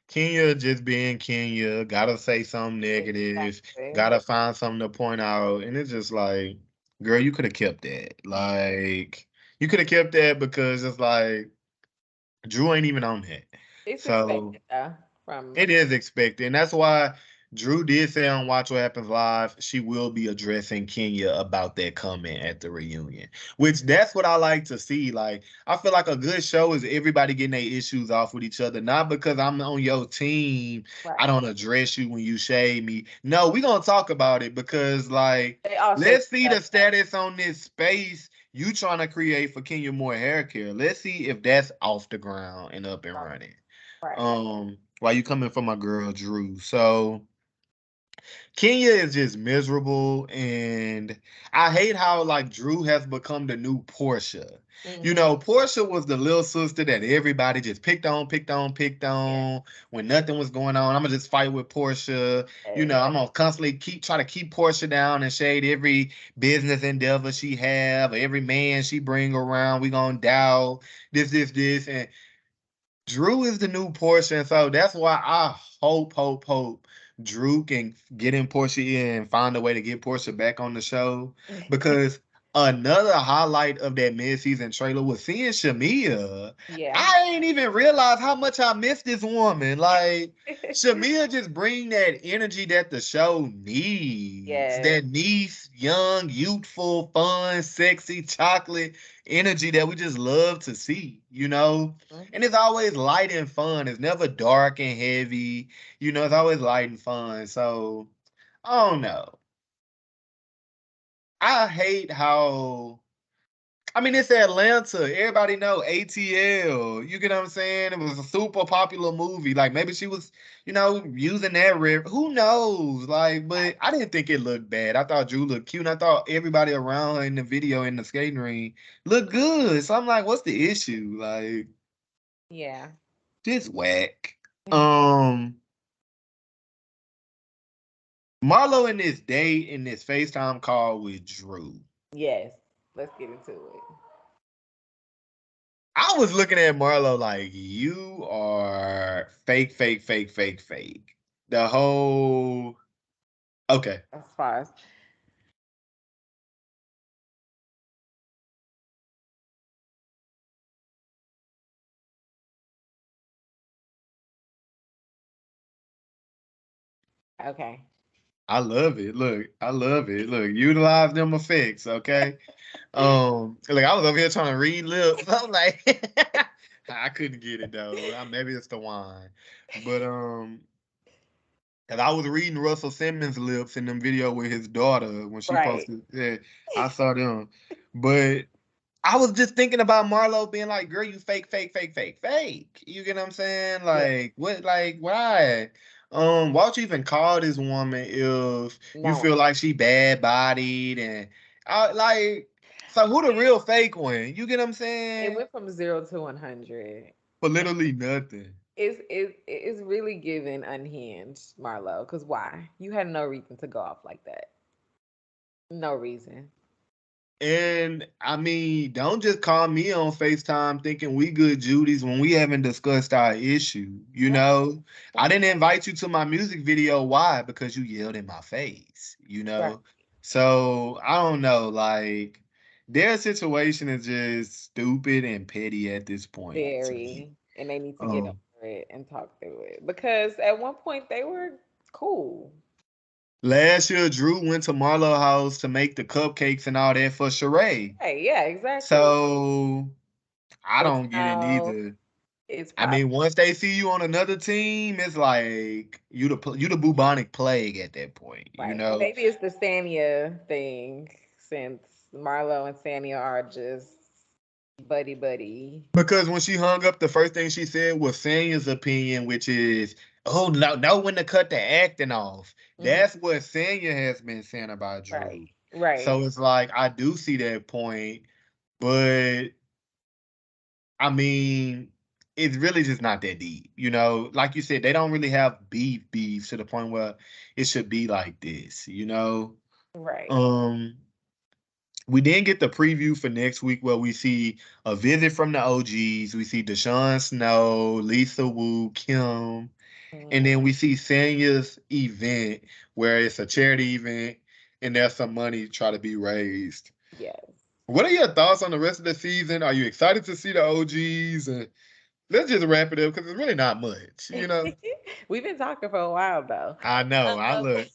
Kenya just being Kenya, gotta say something negative, exactly. gotta find something to point out, and it's just like, girl, you could have kept that. Like, you could have kept that because it's like Drew ain't even on that. It's So expected though from it is expected. And that's why Drew did say on Watch What Happens Live, she will be addressing Kenya about that comment at the reunion. Which that's what I like to see. Like, I feel like a good show is everybody getting their issues off with each other. Not because I'm on your team, I right. don't address you when you shade me. No, we gonna talk about it because like They all shade let's see each the other. status on this space you trying to create for Kenya Moore hair care. Let's see if that's off the ground and up and Right. running. Right. Why you coming for my girl Drew? So Kenya is just miserable, and I hate how like Drew has become the new Portia. You Mm-hmm. know, Portia was the little sister that everybody just picked Yeah. on when nothing was going on. I'm gonna just fight with Portia. You Yes. know, I'm gonna constantly try to keep Portia down and shade every business endeavor she have, every man she bring around. We gonna doubt this, and Drew is the new Portia, and so that's why I hope Drew can get in Portia in and find a way to get Portia back on the show. Because another highlight of that mid-season trailer was seeing Shamia. Yeah. I ain't even realized how much I miss this woman. Like Shamia just bring that energy that the show needs. Yes. That nice, young, youthful, fun, sexy, chocolate energy that we just love to see, you know? And it's always light and fun. It's never dark and heavy. You know, it's always light and fun. So I don't know. I hate how I mean it's Atlanta. Everybody know ATL. You get what I'm saying? It was a super popular movie. Like maybe she was, you know, using that river. Who knows? Like, but I didn't think it looked bad. I thought Drew looked cute. And I thought everybody around her in the video in the skating ring looked good. So I'm like, what's the issue? Like, Yeah. just whack. Um Marlo in this date in this FaceTime call with Drew. Yes. Let's get into it. I was looking at Marlo like you are fake. The whole okay. As far as okay. I love it. Look, I love it. Look, utilize them effects, okay? Like I was over here trying to read lips. I'm like I couldn't get it though. Maybe it's the wine. But and I was reading Russell Simmons' lips in them video with his daughter when she Right. posted. Yeah, I saw them, but I was just thinking about Marlo being like, "Girl, you fake." You get what I'm saying? Yeah. Like, what? Like, why? Why would you even call this woman if you No. feel like she bad bodied and like? So who the real fake one? You get what I'm It saying? went from 0 to 100. For literally nothing. It's really giving unhinged, Marlo. Cause why? You had no reason to go off like that. No reason. And I mean, don't just call me on FaceTime thinking we good Judies when we haven't discussed our issue. You Right. know, I Right. didn't invite you to my music video. Why? Because you yelled in my face, you Right. know? So I don't know. Like, their situation is just stupid and petty at this point to me. Very. And they need to get Um, over it and talk through it. Because at one point they were cool. Last year, Drew went to Marlo house to make the cupcakes and all that for Sheree. Hey, yeah, exactly. So I But don't get it now either. it's I pop. mean, once they see you on another team, it's like you the bubonic plague at that point, you Right. know. Maybe it's the Sanya thing since Marlo and Sanya are just buddy buddy. Because when she hung up, the first thing she said was Sanya's opinion, which is, "Oh no, know when to cut the acting off." Hmm. That's what Sanya has been saying about Right. Drew. Right. So it's like I do see that point, but I mean, it's really just not that deep. You know, like you said, they don't really have beef to the point where it should be like this, you know? Right. Um, we didn't get the preview for next week where we see a visit from the OGs. We see Deshaun Snow, Lisa Wu, Kim, and Mhm. then we see Sanya's event where it's a charity event and there's some money try to be raised. Yes. What are your thoughts on the rest of the season? Are you excited to see the OGs? And let's just wrap it up because it's really not much, you know. We've been talking for a while though. I know. I Um, look.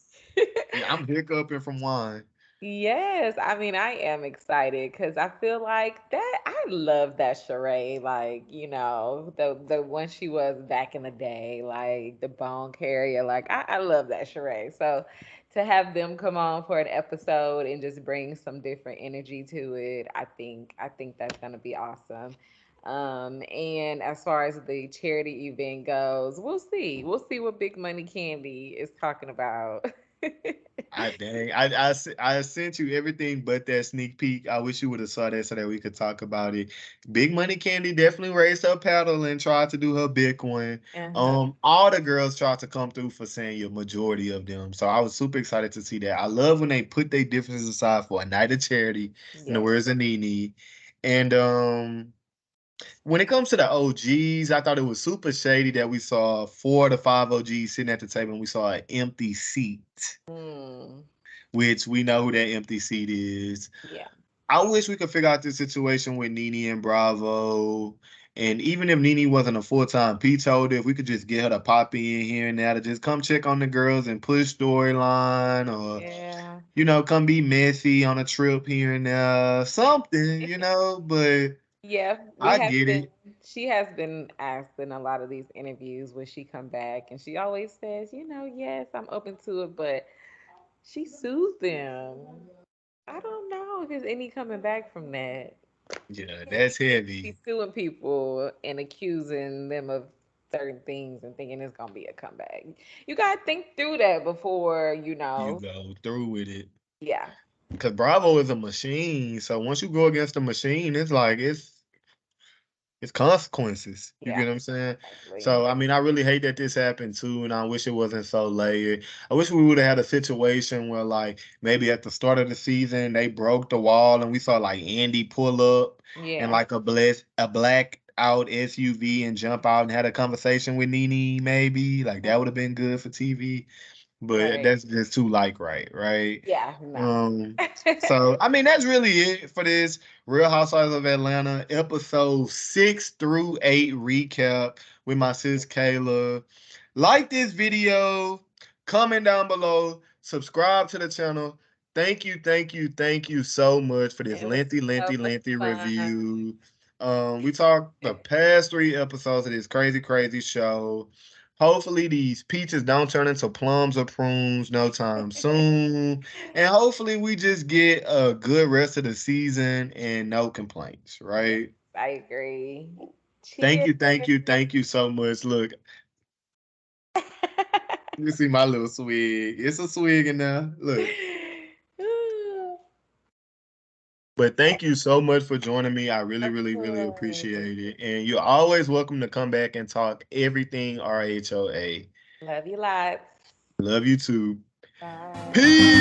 I'm hiccuping from wine. Yes, I mean, I am excited because I feel like that I love that charade. Like, the one she was back in the day, like the bone carrier. Like, I love that charade. So to have them come on for an episode and just bring some different energy to it, I think that's gonna be awesome. And as far as the charity event goes, we'll see. We'll see what Big Money Candy is talking about. I dang. I sent you everything but that sneak peek. I wish you would have saw that so that we could talk about it. Big Money Candy definitely raised her paddle and tried to do her big one. Uh-huh. All the girls tried to come through for saying your majority of them. So I was super excited to see that. I love when they put their differences aside for a night of charity, in the Yes. words of Nene. And when it comes to the OGs, I thought it was super shady that we saw 4 to 5 OGs sitting at the table and we saw an empty seat, Mm, which we know who that empty seat is. yeah. I wish we could figure out this situation with Nene and Bravo. And even if Nene wasn't a full-time peach holder, if we could just get her to pop in here and there to just come check on the girls and push storyline or, Yeah. come be messy on a trip here and there. Something, but Yeah, we I have get been it. she has been asked in a lot of these interviews when she come back and she always says, yes, I'm open to it, but she sues them. I don't know if there's any coming back from that. Yeah, Can't that's be heavy. suing people and accusing them of certain things and thinking it's gonna be a comeback. You gotta think through that before, You go through with it. yeah, Because Bravo is a machine. So once you go against a machine, it's like it's consequences. You yeah, get what I'm saying? exactly. So I mean, I really hate that this happened too, and I wish it wasn't so layered. I wish we would have had a situation where, like, maybe at the start of the season they broke the wall and we saw like Andy pull up and Yeah, like a black out SUV and jump out and had a conversation with Nene. Maybe like that would have been good for TV, but right. that's just too like right? Yeah, no. Um, so I mean that's really it for this Real Housewives of Atlanta episode 6 through 8 recap with my sis Kayla. Like this video, comment down below, subscribe to the channel. Thank you, thank you, thank you so much for this It was lengthy, so lengthy, much lengthy fun. review. We talked the past 3 episodes of this crazy, crazy show. Hopefully these peaches don't turn into plums or prunes no time soon. And hopefully we just get a good rest of the season and no complaints, Yes, right? I agree. Thank Cheers. you, thank you, thank you so much. Look, you see my little swig. It's a swig in there. Look. But thank you so much for joining me. I really, Of really, really course. appreciate it. And you're always welcome to come back and talk everything RHOA. Love you lots. Love you too. Bye. Peace.